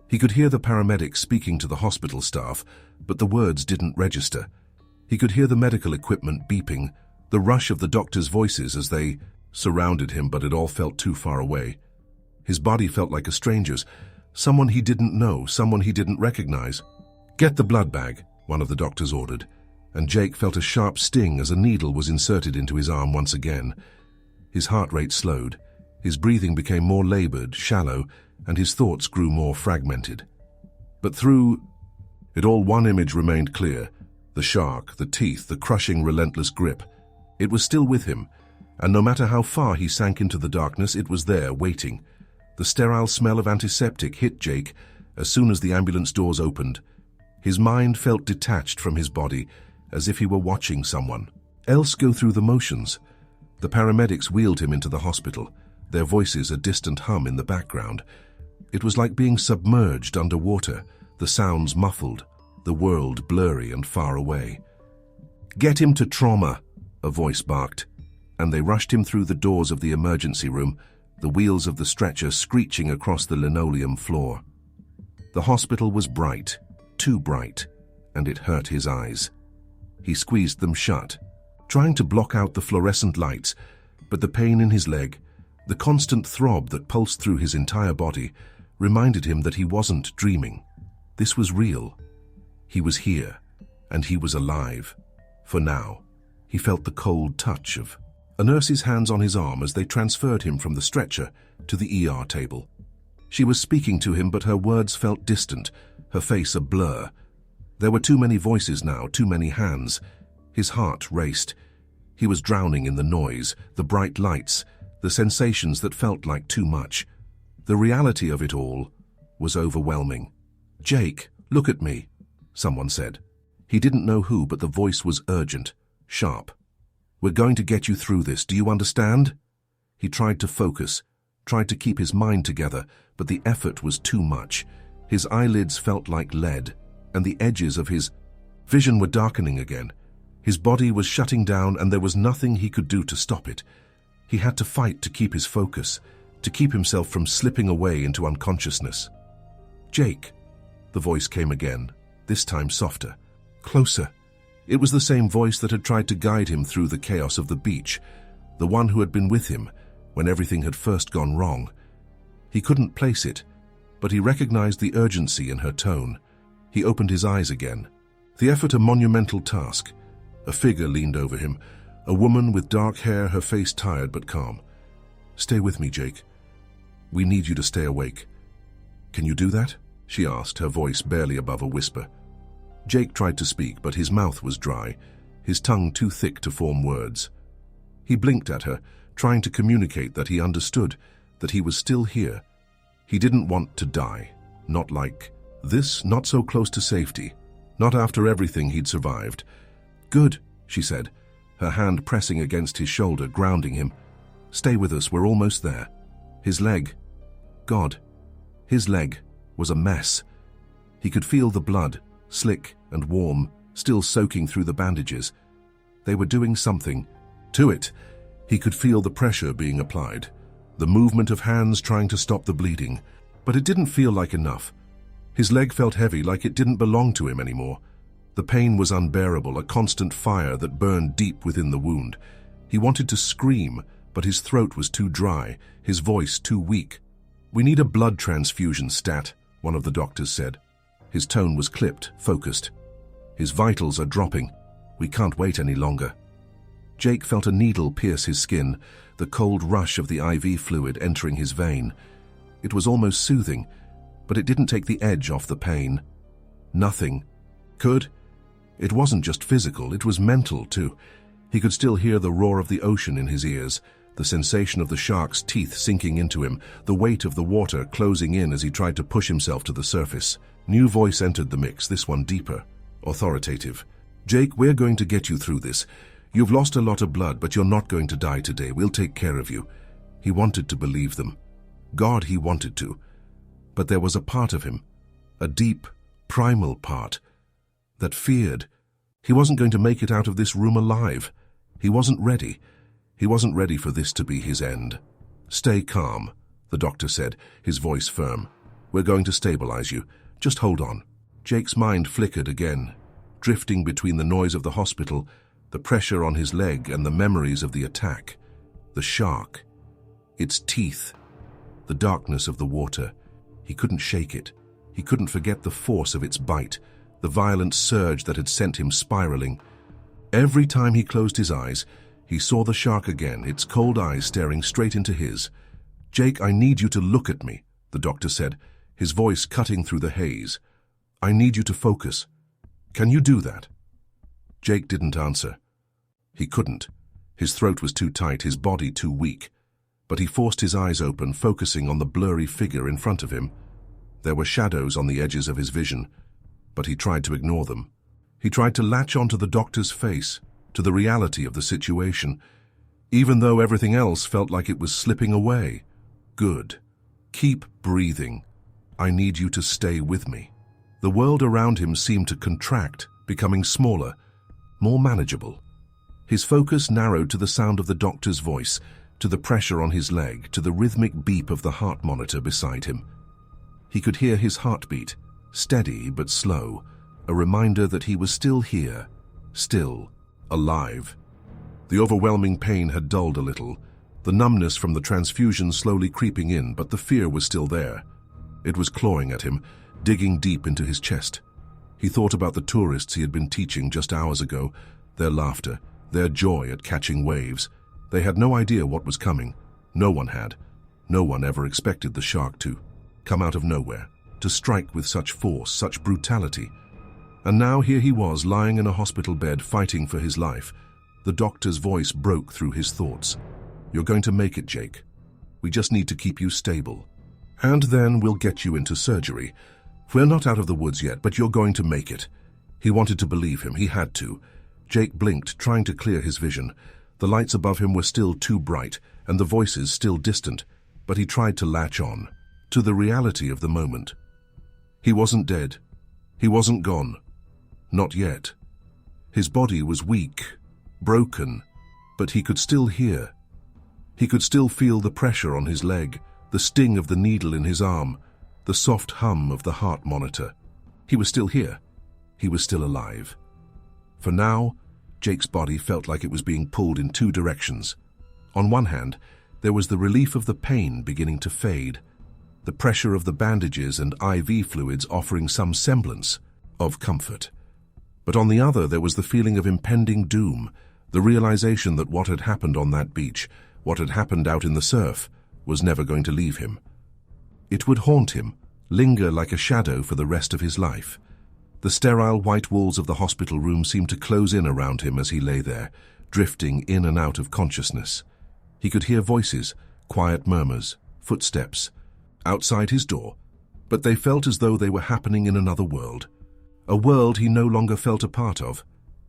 [SPEAKER 1] He could hear the paramedics speaking to the hospital staff, but the words didn't register. He could hear the medical equipment beeping, the rush of the doctors' voices as they surrounded him, but it all felt too far away. His body felt like a stranger's, someone he didn't know, someone he didn't recognize. "Get the blood bag," one of the doctors ordered, and Jake felt a sharp sting as a needle was inserted into his arm once again. His heart rate slowed, his breathing became more labored, shallow, and his thoughts grew more fragmented. But through it all, one image remained clear: the shark, the teeth, the crushing, relentless grip. It was still with him, and no matter how far he sank into the darkness, it was there, waiting. The sterile smell of antiseptic hit Jake as soon as the ambulance doors opened. His mind felt detached from his body, as if he were watching someone else go through the motions. The paramedics wheeled him into the hospital, their voices a distant hum in the background. It was like being submerged underwater, the sounds muffled, the world blurry and far away. "Get him to trauma," a voice barked, and they rushed him through the doors of the emergency room, the wheels of the stretcher screeching across the linoleum floor. The hospital was bright, too bright, and it hurt his eyes. He squeezed them shut, trying to block out the fluorescent lights, but the pain in his leg, the constant throb that pulsed through his entire body, reminded him that he wasn't dreaming. This was real. He was here, and he was alive. For now, he felt the cold touch of a nurse's hands on his arm as they transferred him from the stretcher to the ER table. She was speaking to him, but her words felt distant, her face a blur. There were too many voices now, too many hands. His heart raced. He was drowning in the noise, the bright lights, the sensations that felt like too much. The reality of it all was overwhelming. "Jake, look at me," someone said. He didn't know who, but the voice was urgent, sharp. "We're going to get you through this, do you understand?" He tried to focus, tried to keep his mind together, but the effort was too much. His eyelids felt like lead, and the edges of his vision were darkening again. His body was shutting down, and there was nothing he could do to stop it. He had to fight to keep his focus, to keep himself from slipping away into unconsciousness. "Jake," the voice came again, this time softer, closer. It was the same voice that had tried to guide him through the chaos of the beach, the one who had been with him when everything had first gone wrong. He couldn't place it, but he recognized the urgency in her tone. He opened his eyes again. The effort a monumental task. A figure leaned over him, a woman with dark hair, her face tired but calm. "Stay with me, Jake. We need you to stay awake." "Can you do that?" she asked, her voice barely above a whisper. Jake tried to speak, but his mouth was dry, his tongue too thick to form words. He blinked at her, trying to communicate that he understood, that he was still here. He didn't want to die. Not like this, not so close to safety. Not after everything he'd survived. "Good," she said, her hand pressing against his shoulder, grounding him. "Stay with us, we're almost there." His leg. God. His leg was a mess. He could feel the blood, slick and warm, still soaking through the bandages. They were doing something to it. He could feel the pressure being applied, the movement of hands trying to stop the bleeding, but it didn't feel like enough. His leg felt heavy, like it didn't belong to him anymore. The pain was unbearable, a constant fire that burned deep within the wound. He wanted to scream, but his throat was too dry, his voice too weak. "We need a blood transfusion, Stat," one of the doctors said. His tone was clipped, focused. "His vitals are dropping. We can't wait any longer." Jake felt a needle pierce his skin, the cold rush of the IV fluid entering his vein. It was almost soothing, but it didn't take the edge off the pain. Nothing. Could? It wasn't just physical, it was mental too. He could still hear the roar of the ocean in his ears, the sensation of the shark's teeth sinking into him, the weight of the water closing in as he tried to push himself to the surface. New voice entered the mix, this one deeper, authoritative. "Jake, we're going to get you through this. You've lost a lot of blood, but you're not going to die today. We'll take care of you." He wanted to believe them. God, he wanted to. But there was a part of him, a deep, primal part, that feared. He wasn't going to make it out of this room alive. He wasn't ready. He wasn't ready for this to be his end. "Stay calm," the doctor said, his voice firm. "We're going to stabilize you. Just hold on." Jake's mind flickered again, drifting between the noise of the hospital, the pressure on his leg, and the memories of the attack. The shark. Its teeth. The darkness of the water. He couldn't shake it. He couldn't forget the force of its bite, the violent surge that had sent him spiraling. Every time he closed his eyes, he saw the shark again, its cold eyes staring straight into his. "Jake, I need you to look at me," the doctor said, his voice cutting through the haze. "I need you to focus. Can you do that?" Jake didn't answer. He couldn't. His throat was too tight, his body too weak. But he forced his eyes open, focusing on the blurry figure in front of him. There were shadows on the edges of his vision, but he tried to ignore them. He tried to latch onto the doctor's face, to the reality of the situation, even though everything else felt like it was slipping away. "Good. Keep breathing. I need you to stay with me." The world around him seemed to contract, becoming smaller, more manageable. His focus narrowed to the sound of the doctor's voice, to the pressure on his leg, to the rhythmic beep of the heart monitor beside him. He could hear his heartbeat, steady but slow, a reminder that he was still here, still alive. The overwhelming pain had dulled a little, the numbness from the transfusion slowly creeping in, but the fear was still there. It was clawing at him, digging deep into his chest. He thought about the tourists he had been teaching just hours ago, their laughter, their joy at catching waves. They had no idea what was coming. No one had. No one ever expected the shark to come out of nowhere, to strike with such force, such brutality. And now here he was, lying in a hospital bed, fighting for his life. The doctor's voice broke through his thoughts. "You're going to make it, Jake. We just need to keep you stable. And then we'll get you into surgery. We're not out of the woods yet, but you're going to make it." He wanted to believe him. He had to. Jake blinked, trying to clear his vision. The lights above him were still too bright, and the voices still distant, but he tried to latch on, to the reality of the moment. He wasn't dead. He wasn't gone. Not yet. His body was weak, broken, but he could still hear. He could still feel the pressure on his leg, the sting of the needle in his arm, the soft hum of the heart monitor. He was still here. He was still alive. For now, Jake's body felt like it was being pulled in two directions. On one hand, there was the relief of the pain beginning to fade, the pressure of the bandages and IV fluids offering some semblance of comfort. But on the other, there was the feeling of impending doom, the realization that what had happened on that beach, what had happened out in the surf, was never going to leave him. It would haunt him, linger like a shadow for the rest of his life. The sterile white walls of the hospital room seemed to close in around him as he lay there, drifting in and out of consciousness. He could hear voices, quiet murmurs, footsteps, outside his door, but they felt as though they were happening in another world, a world he no longer felt a part of.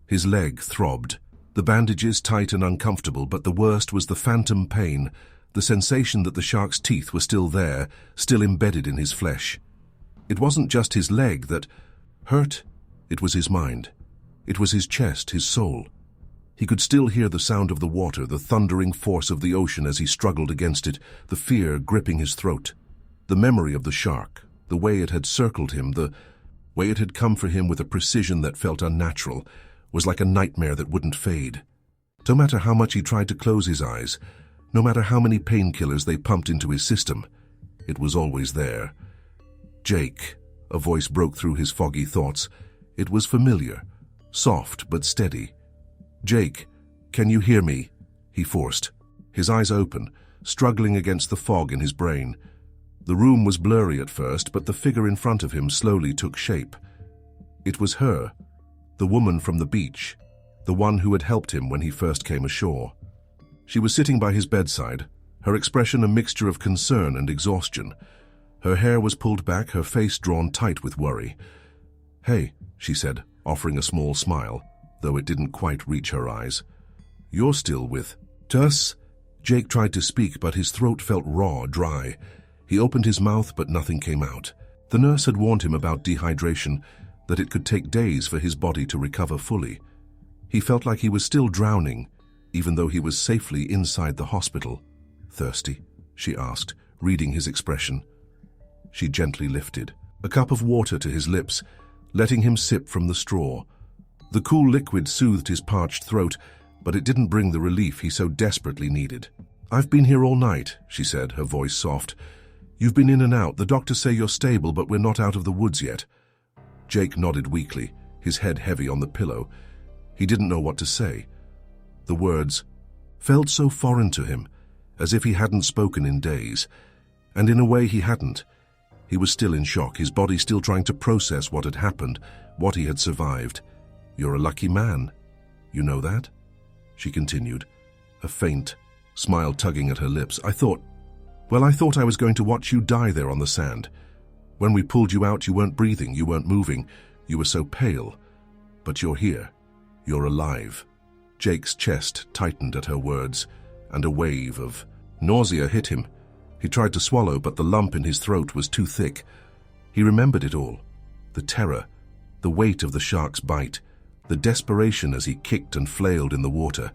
[SPEAKER 1] His leg throbbed, the bandages tight and uncomfortable, but the worst was the phantom pain, the sensation that the shark's teeth were still there, still embedded in his flesh. It wasn't just his leg that hurt, it was his mind. It was his chest, his soul. He could still hear the sound of the water, the thundering force of the ocean as he struggled against it, the fear gripping his throat. The memory of the shark, the way it had circled him, the way it had come for him with a precision that felt unnatural, was like a nightmare that wouldn't fade. No matter how much he tried to close his eyes, no matter how many painkillers they pumped into his system, it was always there. "Jake," a voice broke through his foggy thoughts. It was familiar, soft but steady. "Jake, can you hear me?" he forced, his eyes open, struggling against the fog in his brain. The room was blurry at first, but the figure in front of him slowly took shape. It was her, the woman from the beach, the one who had helped him when he first came ashore. She was sitting by his bedside, her expression a mixture of concern and exhaustion. Her hair was pulled back, her face drawn tight with worry. "Hey," she said, offering a small smile, though it didn't quite reach her eyes. "You're still with us?" Jake tried to speak, but his throat felt raw, dry. He opened his mouth, but nothing came out. The nurse had warned him about dehydration, that it could take days for his body to recover fully. He felt like he was still drowning, even though he was safely inside the hospital. "Thirsty?" she asked, reading his expression. She gently lifted a cup of water to his lips, letting him sip from the straw. The cool liquid soothed his parched throat, but it didn't bring the relief he so desperately needed. "I've been here all night," she said, her voice soft. "You've been in and out. The doctors say you're stable, but we're not out of the woods yet." Jake nodded weakly, his head heavy on the pillow. He didn't know what to say. The words felt so foreign to him, as if he hadn't spoken in days. And in a way he hadn't. He was still in shock, his body still trying to process what had happened, what he had survived. "You're a lucky man. You know that?" she continued, a faint smile tugging at her lips. I thought I was going to watch you die there on the sand. When we pulled you out, you weren't breathing, you weren't moving, you were so pale. But you're here. You're alive." Jake's chest tightened at her words, and a wave of nausea hit him. He tried to swallow, but the lump in his throat was too thick. He remembered it all. The terror, the weight of the shark's bite, the desperation as he kicked and flailed in the water.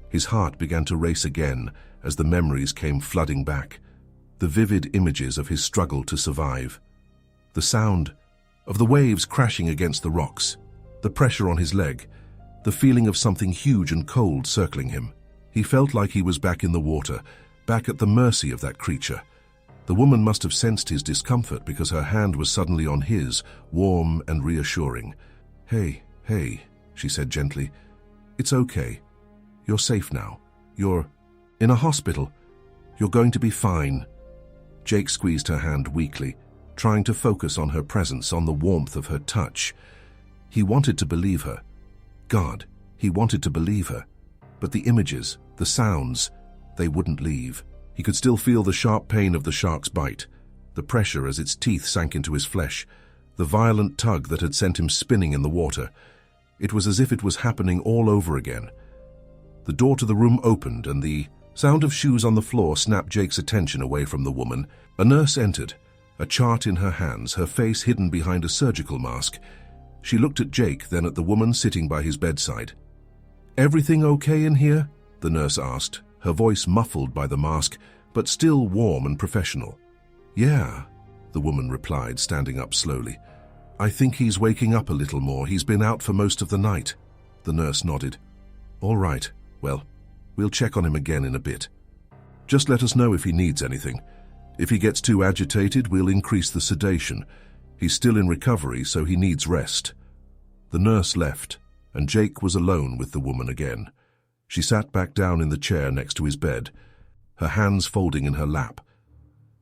[SPEAKER 1] His heart began to race again as the memories came flooding back. The vivid images of his struggle to survive. The sound of the waves crashing against the rocks. The pressure on his leg. The feeling of something huge and cold circling him. He felt like he was back in the water, back at the mercy of that creature. The woman must have sensed his discomfort because her hand was suddenly on his, warm and reassuring. Hey, she said gently. "It's okay. You're safe now. You're in a hospital. You're going to be fine." Jake squeezed her hand weakly, trying to focus on her presence, on the warmth of her touch. He wanted to believe her. God, he wanted to believe her. But the images, the sounds, they wouldn't leave. He could still feel the sharp pain of the shark's bite, the pressure as its teeth sank into his flesh, the violent tug that had sent him spinning in the water. It was as if it was happening all over again. The door to the room opened, and the sound of shoes on the floor snapped Jake's attention away from the woman. A nurse entered, a chart in her hands, her face hidden behind a surgical mask. She looked at Jake, then at the woman sitting by his bedside. "Everything okay in here?" the nurse asked, her voice muffled by the mask, but still warm and professional. "Yeah," the woman replied, standing up slowly. "I think he's waking up a little more. He's been out for most of the night." The nurse nodded. "All right. Well, we'll check on him again in a bit. Just let us know if he needs anything. If he gets too agitated, we'll increase the sedation. He's still in recovery, so he needs rest." The nurse left, and Jake was alone with the woman again. She sat back down in the chair next to his bed, her hands folding in her lap.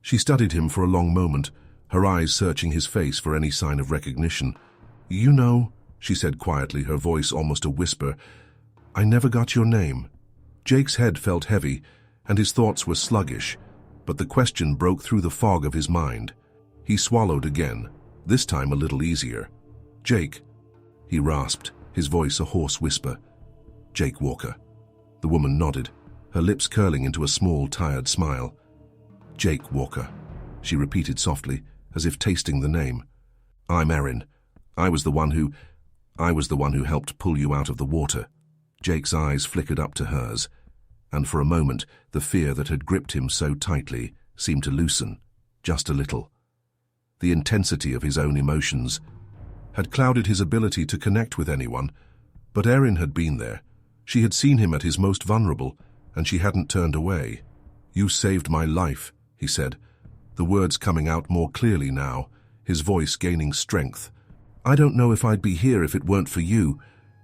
[SPEAKER 1] She studied him for a long moment, her eyes searching his face for any sign of recognition. "You know," she said quietly, her voice almost a whisper, "I never got your name." Jake's head felt heavy, and his thoughts were sluggish, but the question broke through the fog of his mind. He swallowed again, this time a little easier. "Jake," he rasped, his voice a hoarse whisper. "Jake Walker." The woman nodded, her lips curling into a small, tired smile. "Jake Walker," she repeated softly, as if tasting the name. "I'm Erin. I was the one who helped pull you out of the water." Jake's eyes flickered up to hers, and for a moment the fear that had gripped him so tightly seemed to loosen, just a little. The intensity of his own emotions had clouded his ability to connect with anyone, but Erin had been there. She had seen him at his most vulnerable, and she hadn't turned away. "You saved my life," he said, the words coming out more clearly now, his voice gaining strength. "I don't know if I'd be here if it weren't for you."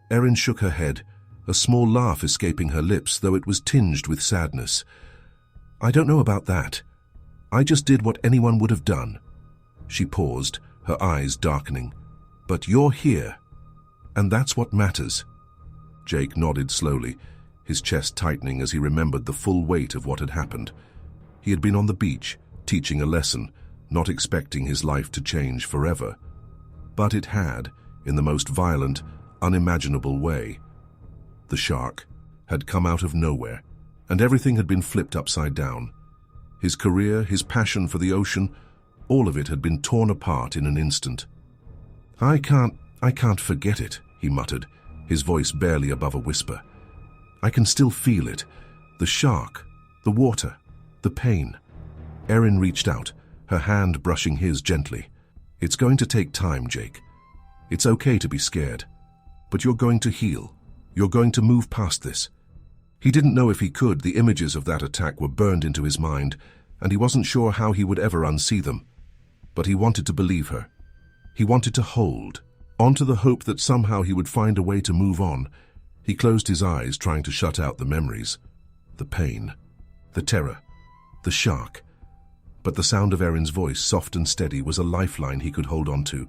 [SPEAKER 1] Erin shook her head, a small laugh escaping her lips, though it was tinged with sadness. "I don't know about that. I just did what anyone would have done." She paused, her eyes darkening. But you're here, and that's what matters. Jake nodded slowly, his chest tightening as he remembered the full weight of what had happened. He had been on the beach, teaching a lesson, not expecting his life to change forever. But it had, in the most violent, unimaginable way. The shark had come out of nowhere, and everything had been flipped upside down. His career, his passion for the ocean, all of it had been torn apart in an instant. I can't forget it, he muttered, his voice barely above a whisper. I can still feel it. The shark, the water, the pain. Erin reached out, her hand brushing his gently. It's going to take time, Jake. It's okay to be scared. But you're going to heal. You're going to move past this. He didn't know if he could. The images of that attack were burned into his mind, and he wasn't sure how he would ever unsee them. But he wanted to believe her. He wanted to hold onto the hope that somehow he would find a way to move on. He closed his eyes, trying to shut out the memories, the pain, the terror, the shark. But the sound of Erin's voice, soft and steady, was a lifeline he could hold on to.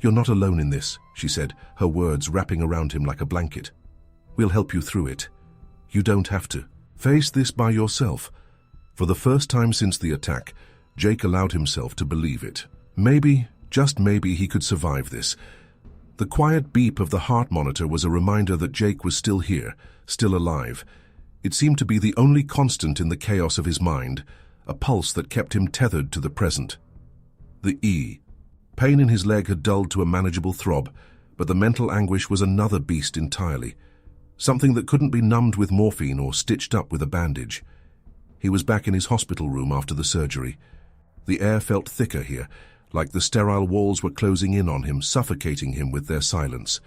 [SPEAKER 1] You're not alone in this, she said, her words wrapping around him like a blanket. We'll help you through it. You don't have to face this by yourself. For the first time since the attack, Jake allowed himself to believe it. Maybe, just maybe, he could survive this. The quiet beep of the heart monitor was a reminder that Jake was still here, still alive. It seemed to be the only constant in the chaos of his mind, a pulse that kept him tethered to the present. The E. Pain in his leg had dulled to a manageable throb, but the mental anguish was another beast entirely. Something that couldn't be numbed with morphine or stitched up with a bandage. He was back in his hospital room after the surgery. The air felt thicker here, like the sterile walls were closing in on him, suffocating him with their silence.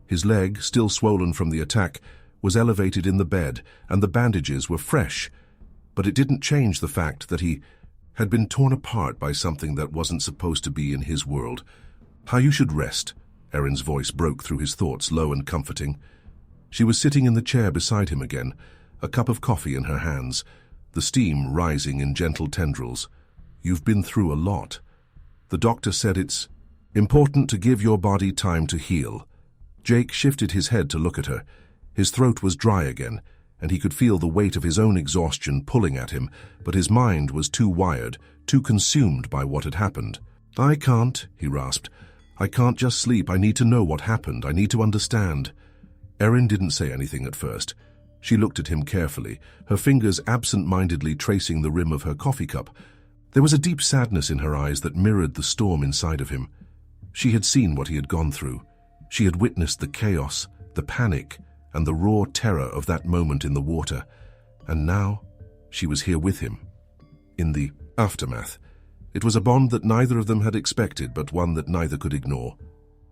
[SPEAKER 1] His leg, still swollen from the attack, was elevated in the bed, and the bandages were fresh. But it didn't change the fact that he had been torn apart by something that wasn't supposed to be in his world. How you should rest, Erin's voice broke through his thoughts, low and comforting. She was sitting in the chair beside him again, a cup of coffee in her hands, the steam rising in gentle tendrils. You've been through a lot. The doctor said it's important to give your body time to heal. Jake shifted his head to look at her. His throat was dry again, and he could feel the weight of his own exhaustion pulling at him, but his mind was too wired, too consumed by what had happened. I can't, he rasped. I can't just sleep. I need to know what happened. I need to understand. Erin didn't say anything at first. She looked at him carefully, her fingers absent-mindedly tracing the rim of her coffee cup. There was a deep sadness in her eyes that mirrored the storm inside of him. She had seen what he had gone through. She had witnessed the chaos, the panic, and the raw terror of that moment in the water. And now, she was here with him. In the aftermath. It was a bond that neither of them had expected, but one that neither could ignore.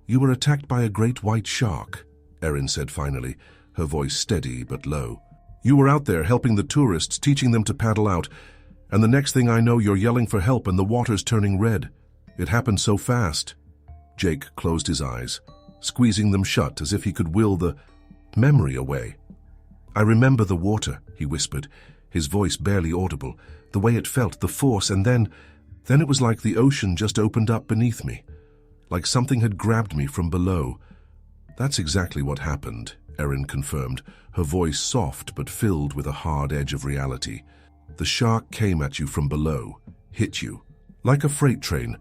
[SPEAKER 1] You were attacked by a great white shark, Erin said finally, her voice steady but low. You were out there helping the tourists, teaching them to paddle out, and the next thing I know you're yelling for help and the water's turning red. It happened so fast. Jake closed his eyes, squeezing them shut as if he could will the memory away. I remember the water, he whispered, his voice barely audible, the way it felt, the force, and then it was like the ocean just opened up beneath me, like something had grabbed me from below. That's exactly what happened, Erin confirmed, her voice soft but filled with a hard edge of reality. The shark came at you from below, hit you, like a freight train.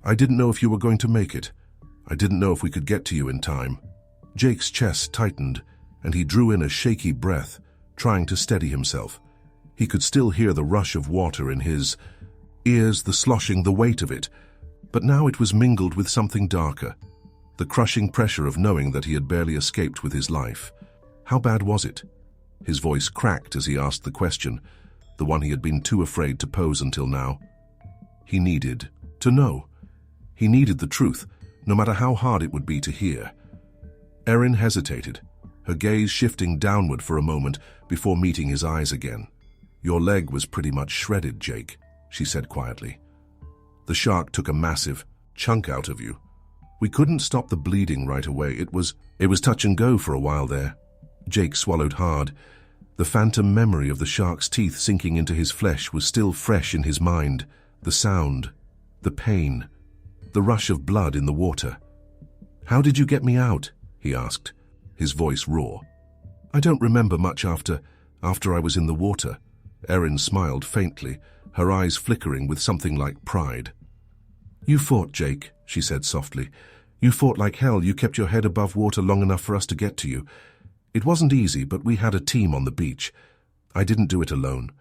[SPEAKER 1] I didn't know if you were going to make it. I didn't know if we could get to you in time. Jake's chest tightened, and he drew in a shaky breath, trying to steady himself. He could still hear the rush of water in his ears, the sloshing, the weight of it, but now it was mingled with something darker, the crushing pressure of knowing that he had barely escaped with his life. How bad was it? His voice cracked as he asked the question, the one he had been too afraid to pose until now. He needed to know. He needed the truth, no matter how hard it would be to hear. Erin hesitated, her gaze shifting downward for a moment before meeting his eyes again. Your leg was pretty much shredded, Jake, she said quietly. The shark took a massive chunk out of you. We couldn't stop the bleeding right away. It was touch and go for a while there. Jake swallowed hard. The phantom memory of the shark's teeth sinking into his flesh was still fresh in his mind. The sound, the pain, the rush of blood in the water. "How did you get me out?" he asked, his voice raw. "I don't remember much after I was in the water." Erin smiled faintly, her eyes flickering with something like pride. "You fought, Jake," she said softly. "You fought like hell. You kept your head above water long enough for us to get to you. It wasn't easy, but we had a team on the beach. I didn't do it alone.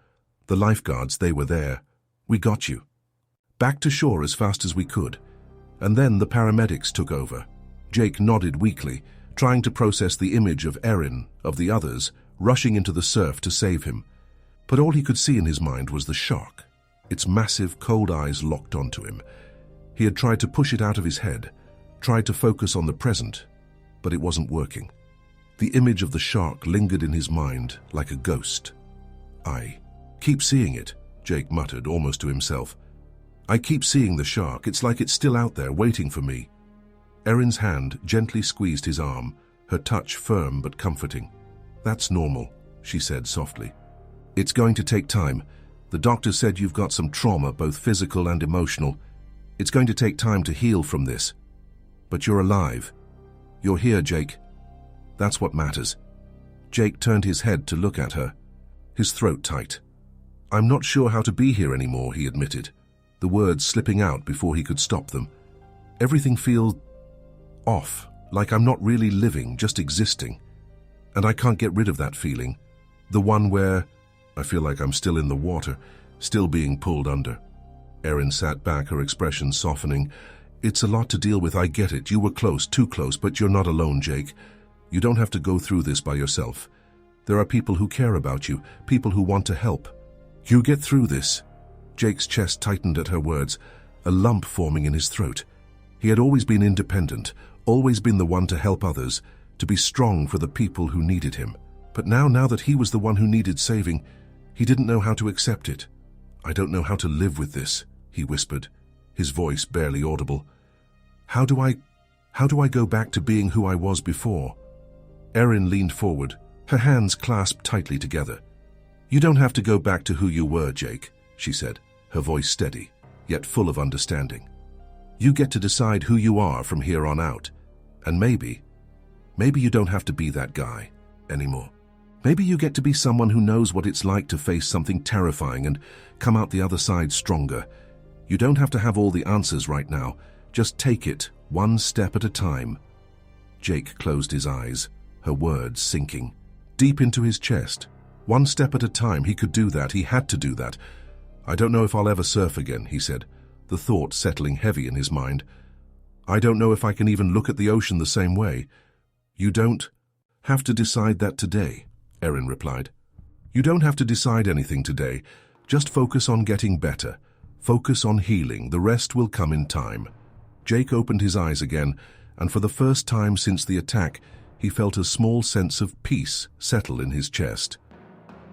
[SPEAKER 1] The lifeguards, they were there. We got you back to shore as fast as we could. And then the paramedics took over." Jake nodded weakly, trying to process the image of Erin, of the others, rushing into the surf to save him. But all he could see in his mind was the shark, its massive, cold eyes locked onto him. He had tried to push it out of his head, tried to focus on the present, but it wasn't working. The image of the shark lingered in his mind like a ghost. "I keep seeing it," Jake muttered, almost to himself. "I keep seeing the shark. It's like it's still out there, waiting for me." Erin's hand gently squeezed his arm, her touch firm but comforting. "That's normal," she said softly. "It's going to take time. The doctor said you've got some trauma, both physical and emotional. It's going to take time to heal from this. But you're alive. You're here, Jake. That's what matters." Jake turned his head to look at her, his throat tight. "I'm not sure how to be here anymore," he admitted, the words slipping out before he could stop them. "Everything feels off, like I'm not really living, just existing. And I can't get rid of that feeling, the one where I feel like I'm still in the water, still being pulled under." Erin sat back, her expression softening. "It's a lot to deal with, I get it. You were close, too close, but you're not alone, Jake. You don't have to go through this by yourself. There are people who care about you, people who want to help. You get through this." Jake's chest tightened at her words, a lump forming in his throat. He had always been independent, always been the one to help others, to be strong for the people who needed him. But now that he was the one who needed saving, he didn't know how to accept it. "I don't know how to live with this," he whispered, his voice barely audible. How do I go back to being who I was before?" Erin leaned forward, her hands clasped tightly together. "You don't have to go back to who you were, Jake," she said, her voice steady, yet full of understanding. "You get to decide who you are from here on out. And maybe you don't have to be that guy anymore. Maybe you get to be someone who knows what it's like to face something terrifying and come out the other side stronger. You don't have to have all the answers right now. Just take it, one step at a time." Jake closed his eyes, her words sinking deep into his chest. One step at a time, he could do that, he had to do that. "I don't know if I'll ever surf again," he said, the thought settling heavy in his mind. "I don't know if I can even look at the ocean the same way." "You don't have to decide that today," Erin replied. "You don't have to decide anything today. Just focus on getting better. Focus on healing. The rest will come in time." Jake opened his eyes again, and for the first time since the attack, he felt a small sense of peace settle in his chest.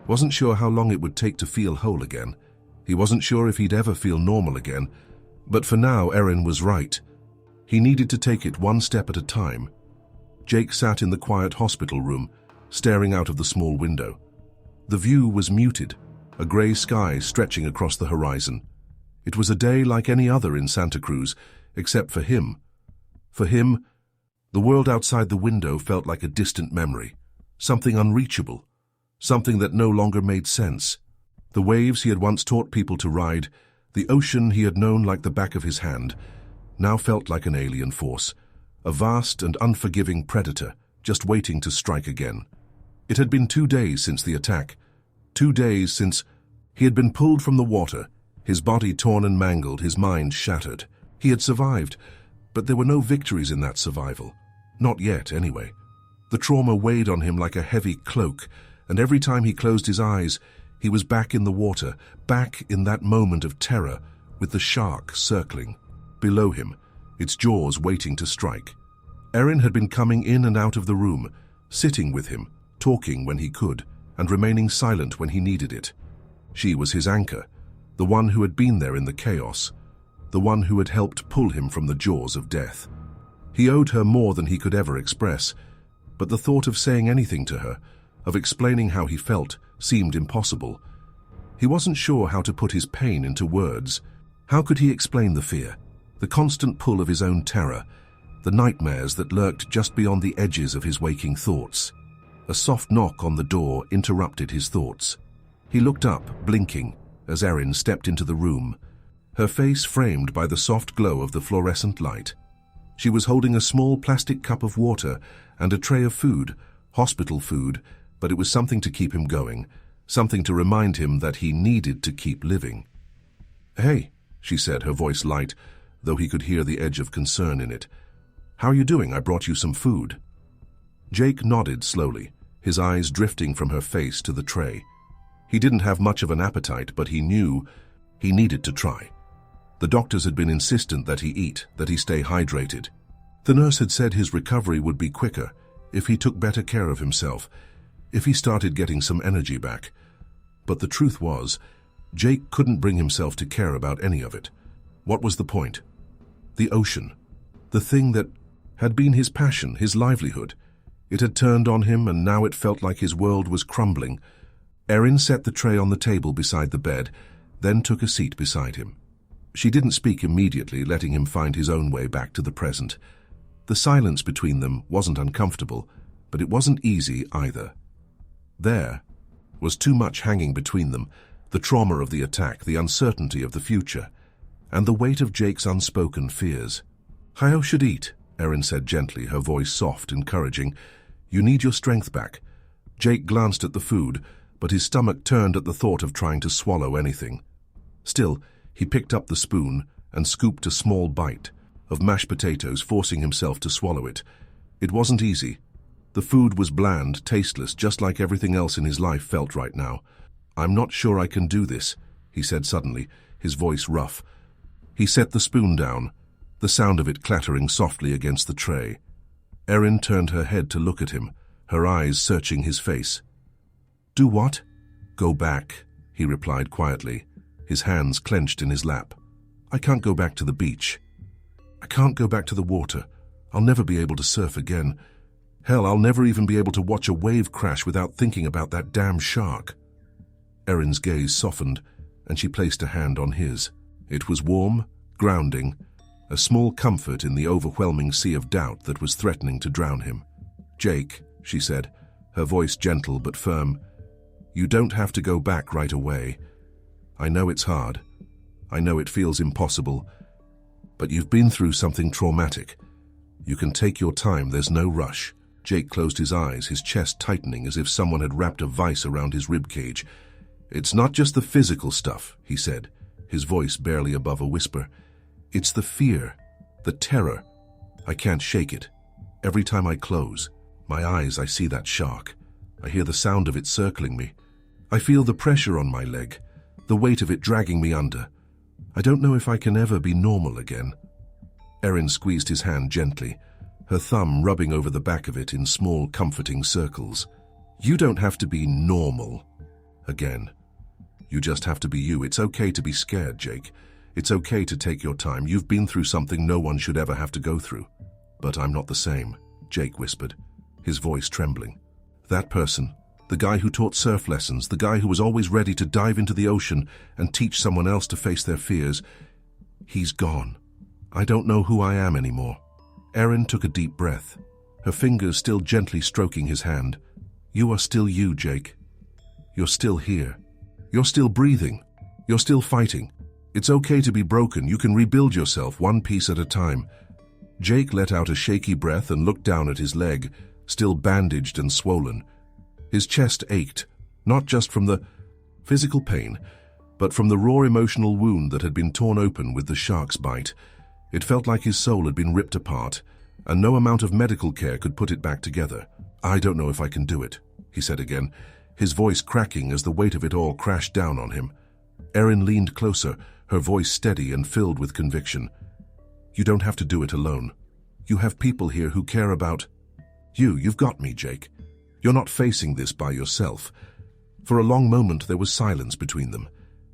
[SPEAKER 1] Wasn't sure how long it would take to feel whole again. He wasn't sure if he'd ever feel normal again. But for now, Erin was right. He needed to take it one step at a time. Jake sat in the quiet hospital room, staring out of the small window. The view was muted, a grey sky stretching across the horizon. It was a day like any other in Santa Cruz, except for him. For him, the world outside the window felt like a distant memory, something unreachable, something that no longer made sense. The waves he had once taught people to ride, the ocean he had known like the back of his hand, now felt like an alien force, a vast and unforgiving predator just waiting to strike again. It had been 2 days since the attack, 2 days since he had been pulled from the water, his body torn and mangled, his mind shattered. He had survived, but there were no victories in that survival. Not yet, anyway. The trauma weighed on him like a heavy cloak, and every time he closed his eyes, he was back in the water, back in that moment of terror, with the shark circling below him, its jaws waiting to strike. Erin had been coming in and out of the room, sitting with him, talking when he could, and remaining silent when he needed it. She was his anchor, the one who had been there in the chaos, the one who had helped pull him from the jaws of death. He owed her more than he could ever express, but the thought of saying anything to her, of explaining how he felt, seemed impossible. He wasn't sure how to put his pain into words. How could he explain the fear, the constant pull of his own terror, the nightmares that lurked just beyond the edges of his waking thoughts. A soft knock on the door interrupted his thoughts. He looked up, blinking, as Erin stepped into the room, her face framed by the soft glow of the fluorescent light. She was holding a small plastic cup of water and a tray of food, hospital food, but it was something to keep him going, something to remind him that he needed to keep living. "Hey," she said, her voice light, though he could hear the edge of concern in it. "How are you doing? I brought you some food." Jake nodded slowly, his eyes drifting from her face to the tray. He didn't have much of an appetite, but he knew he needed to try. The doctors had been insistent that he eat, that he stay hydrated. The nurse had said his recovery would be quicker if he took better care of himself, if he started getting some energy back. But the truth was, Jake couldn't bring himself to care about any of it. What was the point? The ocean, the thing that had been his passion, his livelihood. It had turned on him, and now it felt like his world was crumbling. Erin set the tray on the table beside the bed, then took a seat beside him. She didn't speak immediately, letting him find his own way back to the present. The silence between them wasn't uncomfortable, but it wasn't easy either. There was too much hanging between them, the trauma of the attack, the uncertainty of the future, and the weight of Jake's unspoken fears. "Hayo should eat," Erin said gently, her voice soft, encouraging. "You need your strength back." Jake glanced at the food, but his stomach turned at the thought of trying to swallow anything. Still, he picked up the spoon and scooped a small bite of mashed potatoes, forcing himself to swallow it. It wasn't easy. The food was bland, tasteless, just like everything else in his life felt right now. "I'm not sure I can do this," he said suddenly, his voice rough. He set the spoon down, the sound of it clattering softly against the tray. Erin turned her head to look at him, her eyes searching his face. "Do what?" "Go back," he replied quietly, his hands clenched in his lap. "I can't go back to the beach. I can't go back to the water. I'll never be able to surf again. Hell, I'll never even be able to watch a wave crash without thinking about that damn shark." Erin's gaze softened, and she placed a hand on his. It was warm, grounding, a small comfort in the overwhelming sea of doubt that was threatening to drown him. "Jake," she said, her voice gentle but firm, "you don't have to go back right away. I know it's hard. I know it feels impossible. But you've been through something traumatic. You can take your time, there's no rush." Jake closed his eyes, his chest tightening as if someone had wrapped a vice around his ribcage. "It's not just the physical stuff," he said, his voice barely above a whisper. "It's the fear, the terror. I can't shake it. Every time I close my eyes, I see that shark. I hear the sound of it circling me. I feel the pressure on my leg, the weight of it dragging me under. I don't know if I can ever be normal again." Erin squeezed his hand gently, her thumb rubbing over the back of it in small, comforting circles. "You don't have to be normal again. You just have to be you. It's okay to be scared, Jake. It's okay to take your time. You've been through something no one should ever have to go through." "But I'm not the same," Jake whispered, his voice trembling. "That person, the guy who taught surf lessons, the guy who was always ready to dive into the ocean and teach someone else to face their fears, he's gone. I don't know who I am anymore." Erin took a deep breath, her fingers still gently stroking his hand. "You are still you, Jake. You're still here. You're still breathing. You're still fighting. It's okay to be broken. You can rebuild yourself one piece at a time." Jake let out a shaky breath and looked down at his leg, still bandaged and swollen. His chest ached, not just from the physical pain, but from the raw emotional wound that had been torn open with the shark's bite. It felt like his soul had been ripped apart, and no amount of medical care could put it back together. "I don't know if I can do it," he said again, his voice cracking as the weight of it all crashed down on him. Erin leaned closer, her voice steady and filled with conviction. "You don't have to do it alone. You have people here who care about you. You've got me, Jake. You're not facing this by yourself." For a long moment there was silence between them.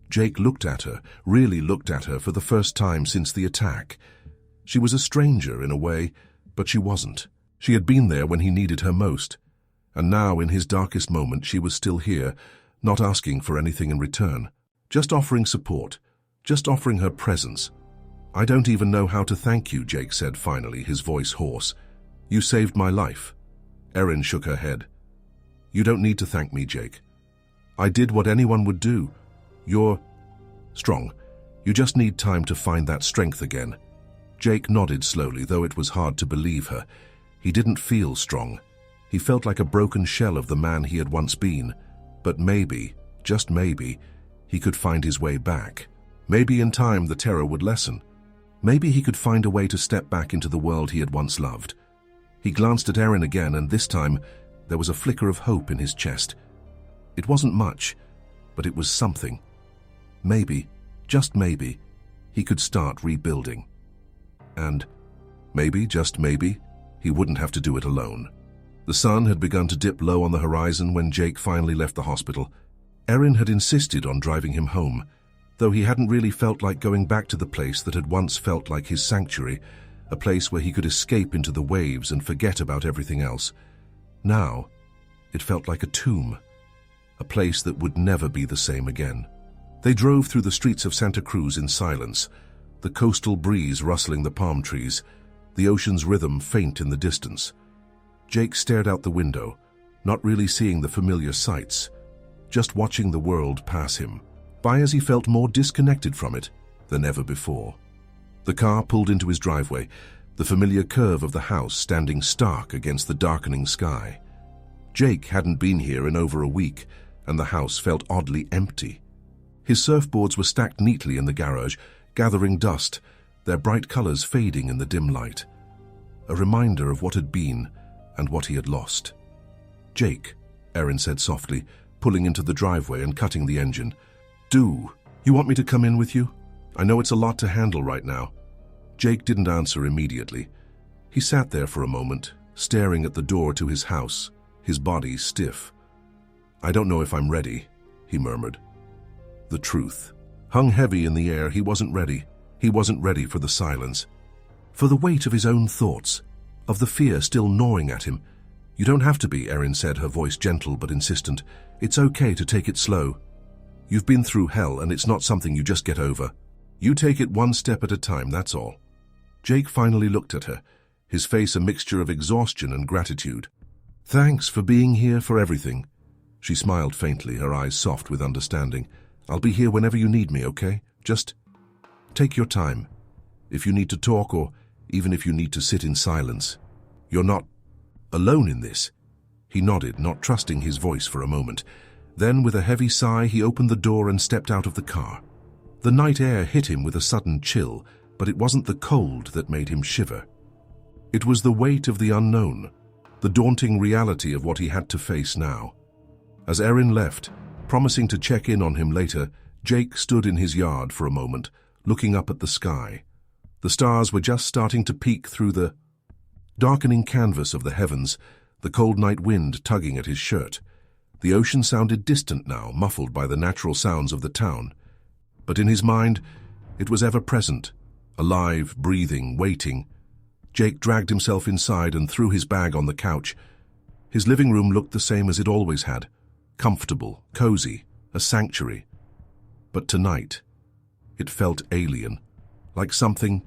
[SPEAKER 1] Jake looked at her, really looked at her for the first time since the attack. She was a stranger in a way, but she wasn't. She had been there when he needed her most. And now, in his darkest moment, she was still here, not asking for anything in return, just offering support, just offering her presence. I don't even know how to thank you, Jake said finally, his voice hoarse. You saved my life. Erin shook her head. You don't need to thank me, Jake. I did what anyone would do. You're strong. You just need time to find that strength again. Jake nodded slowly, though it was hard to believe her. He didn't feel strong. He felt like a broken shell of the man he had once been. But maybe, just maybe, he could find his way back. Maybe in time the terror would lessen. Maybe he could find a way to step back into the world he had once loved. He glanced at Erin again, and this time there was a flicker of hope in his chest. It wasn't much, but it was something. Maybe, just maybe, he could start rebuilding. And maybe, just maybe, he wouldn't have to do it alone. The sun had begun to dip low on the horizon when Jake finally left the hospital. Erin had insisted on driving him home, though he hadn't really felt like going back to the place that had once felt like his sanctuary, a place where he could escape into the waves and forget about everything else. Now, it felt like a tomb, a place that would never be the same again. They drove through the streets of Santa Cruz in silence, the coastal breeze rustling the palm trees, the ocean's rhythm faint in the distance. Jake stared out the window, not really seeing the familiar sights, just watching the world pass him by as he felt more disconnected from it than ever before. The car pulled into his driveway, the familiar curve of the house standing stark against the darkening sky. Jake hadn't been here in over a week, and the house felt oddly empty. His surfboards were stacked neatly in the garage, gathering dust, their bright colors fading in the dim light. A reminder of what had been and what he had lost. Jake, Erin said softly, pulling into the driveway and cutting the engine. You want me to come in with you? I know it's a lot to handle right now. Jake didn't answer immediately. He sat there for a moment, staring at the door to his house, his body stiff. I don't know if I'm ready, he murmured. The truth hung heavy in the air. He wasn't ready. He wasn't ready for the silence, for the weight of his own thoughts, of the fear still gnawing at him. You don't have to be, Erin said, her voice gentle but insistent. It's okay to take it slow. You've been through hell, and it's not something you just get over. You take it one step at a time, that's all. Jake finally looked at her, his face a mixture of exhaustion and gratitude. Thanks for being here, for everything. She smiled faintly, her eyes soft with understanding. I'll be here whenever you need me, okay? Just take your time. If you need to talk, or even if you need to sit in silence. You're not alone in this. He nodded, not trusting his voice for a moment. Then, with a heavy sigh, he opened the door and stepped out of the car. The night air hit him with a sudden chill, but it wasn't the cold that made him shiver. It was the weight of the unknown, the daunting reality of what he had to face now. As Erin left, promising to check in on him later, Jake stood in his yard for a moment, looking up at the sky. The stars were just starting to peek through the darkening canvas of the heavens, the cold night wind tugging at his shirt. The ocean sounded distant now, muffled by the natural sounds of the town. But in his mind, it was ever present, alive, breathing, waiting. Jake dragged himself inside and threw his bag on the couch. His living room looked the same as it always had, comfortable, cozy, a sanctuary. But tonight, it felt alien, like something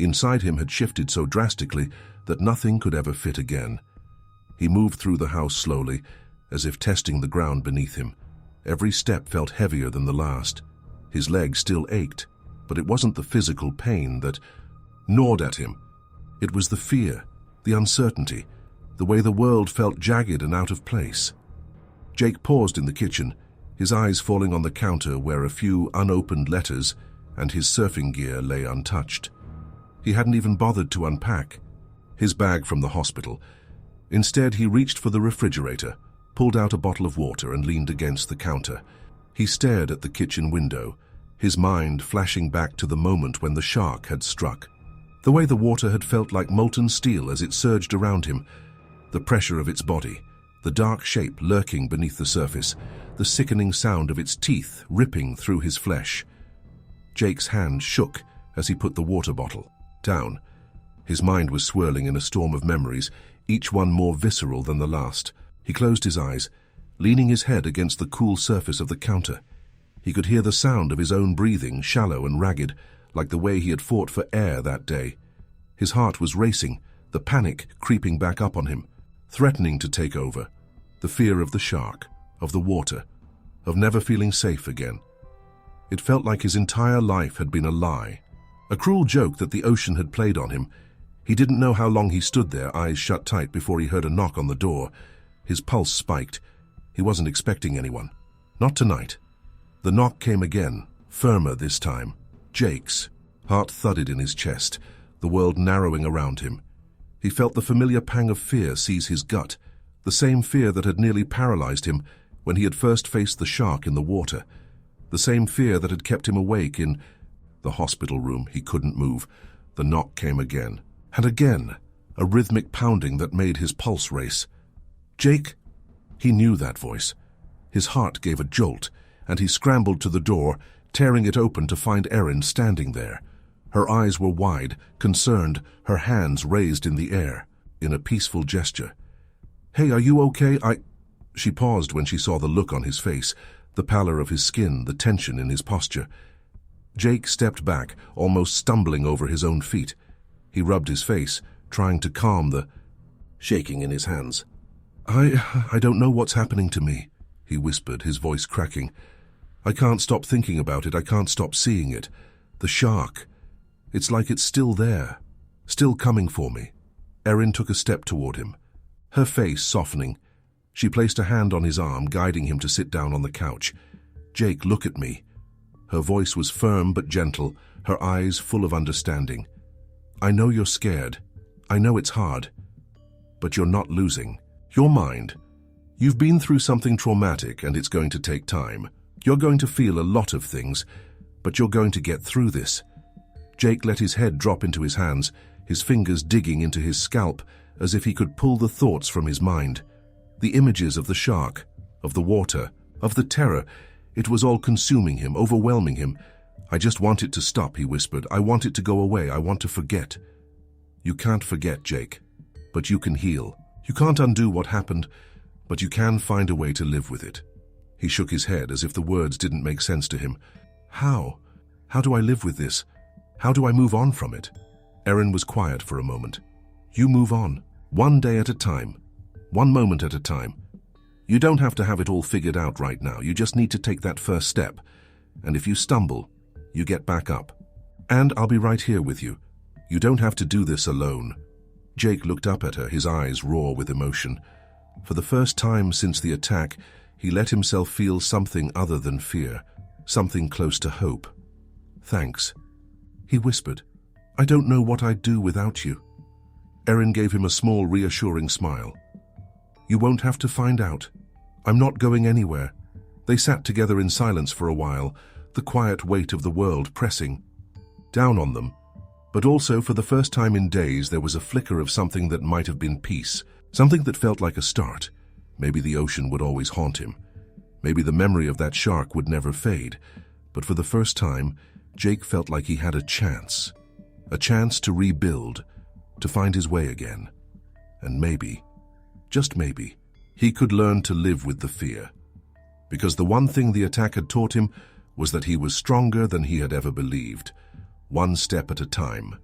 [SPEAKER 1] inside him had shifted so drastically that nothing could ever fit again. He moved through the house slowly, as if testing the ground beneath him. Every step felt heavier than the last. His legs still ached, but it wasn't the physical pain that gnawed at him. It was the fear, the uncertainty, the way the world felt jagged and out of place. Jake paused in the kitchen, his eyes falling on the counter where a few unopened letters and his surfing gear lay untouched. He hadn't even bothered to unpack his bag from the hospital. Instead, he reached for the refrigerator, pulled out a bottle of water and leaned against the counter. He stared at the kitchen window, his mind flashing back to the moment when the shark had struck. The way the water had felt like molten steel as it surged around him, the pressure of its body, the dark shape lurking beneath the surface, the sickening sound of its teeth ripping through his flesh. Jake's hand shook as he put the water bottle down. His mind was swirling in a storm of memories, each one more visceral than the last. He closed his eyes, leaning his head against the cool surface of the counter. He could hear the sound of his own breathing, shallow and ragged, like the way he had fought for air that day. His heart was racing, the panic creeping back up on him, threatening to take over. The fear of the shark, of the water, of never feeling safe again. It felt like his entire life had been a lie, a cruel joke that the ocean had played on him. He didn't know how long he stood there, eyes shut tight, before he heard a knock on the door. His pulse spiked. He wasn't expecting anyone. Not tonight. The knock came again, firmer this time. Jake's. Heart thudded in his chest, the world narrowing around him. He felt the familiar pang of fear seize his gut, the same fear that had nearly paralyzed him when he had first faced the shark in the water, the same fear that had kept him awake in the hospital room. He couldn't move. The knock came again, and again, a rhythmic pounding that made his pulse race. Jake? He knew that voice. His heart gave a jolt, and he scrambled to the door, tearing it open to find Erin standing there. Her eyes were wide, concerned, her hands raised in the air, in a peaceful gesture. "Hey, are you okay? She paused when she saw the look on his face, the pallor of his skin, the tension in his posture. Jake stepped back, almost stumbling over his own feet. He rubbed his face, trying to calm the shaking in his hands. I don't know what's happening to me," he whispered, his voice cracking. "I can't stop thinking about it. I can't stop seeing it. The shark. It's like it's still there, still coming for me." Erin took a step toward him, her face softening. She placed a hand on his arm, guiding him to sit down on the couch. "Jake, look at me." Her voice was firm but gentle, her eyes full of understanding. "I know you're scared. I know it's hard. But you're not losing. Your mind. You've been through something traumatic, and it's going to take time. You're going to feel a lot of things, but you're going to get through this." Jake let his head drop into his hands, his fingers digging into his scalp as if he could pull the thoughts from his mind. The images of the shark, of the water, of the terror, it was all consuming him, overwhelming him. "I just want it to stop," he whispered. "I want it to go away. I want to forget." "You can't forget, Jake, but you can heal. You can't undo what happened, but you can find a way to live with it." He shook his head as if the words didn't make sense to him. "How? How do I live with this? How do I move on from it?" Erin was quiet for a moment. "You move on, one day at a time, one moment at a time. You don't have to have it all figured out right now. You just need to take that first step. And if you stumble, you get back up. And I'll be right here with you. You don't have to do this alone." Jake looked up at her, his eyes raw with emotion. For the first time since the attack, he let himself feel something other than fear, something close to hope. "Thanks," he whispered. "I don't know what I'd do without you." Erin gave him a small, reassuring smile. "You won't have to find out. I'm not going anywhere." They sat together in silence for a while, the quiet weight of the world pressing down on them. But also, for the first time in days, there was a flicker of something that might have been peace, something that felt like a start. Maybe the ocean would always haunt him. Maybe the memory of that shark would never fade. But for the first time, Jake felt like he had a chance to rebuild, to find his way again. And maybe, just maybe, he could learn to live with the fear. Because the one thing the attack had taught him was that he was stronger than he had ever believed, one step at a time.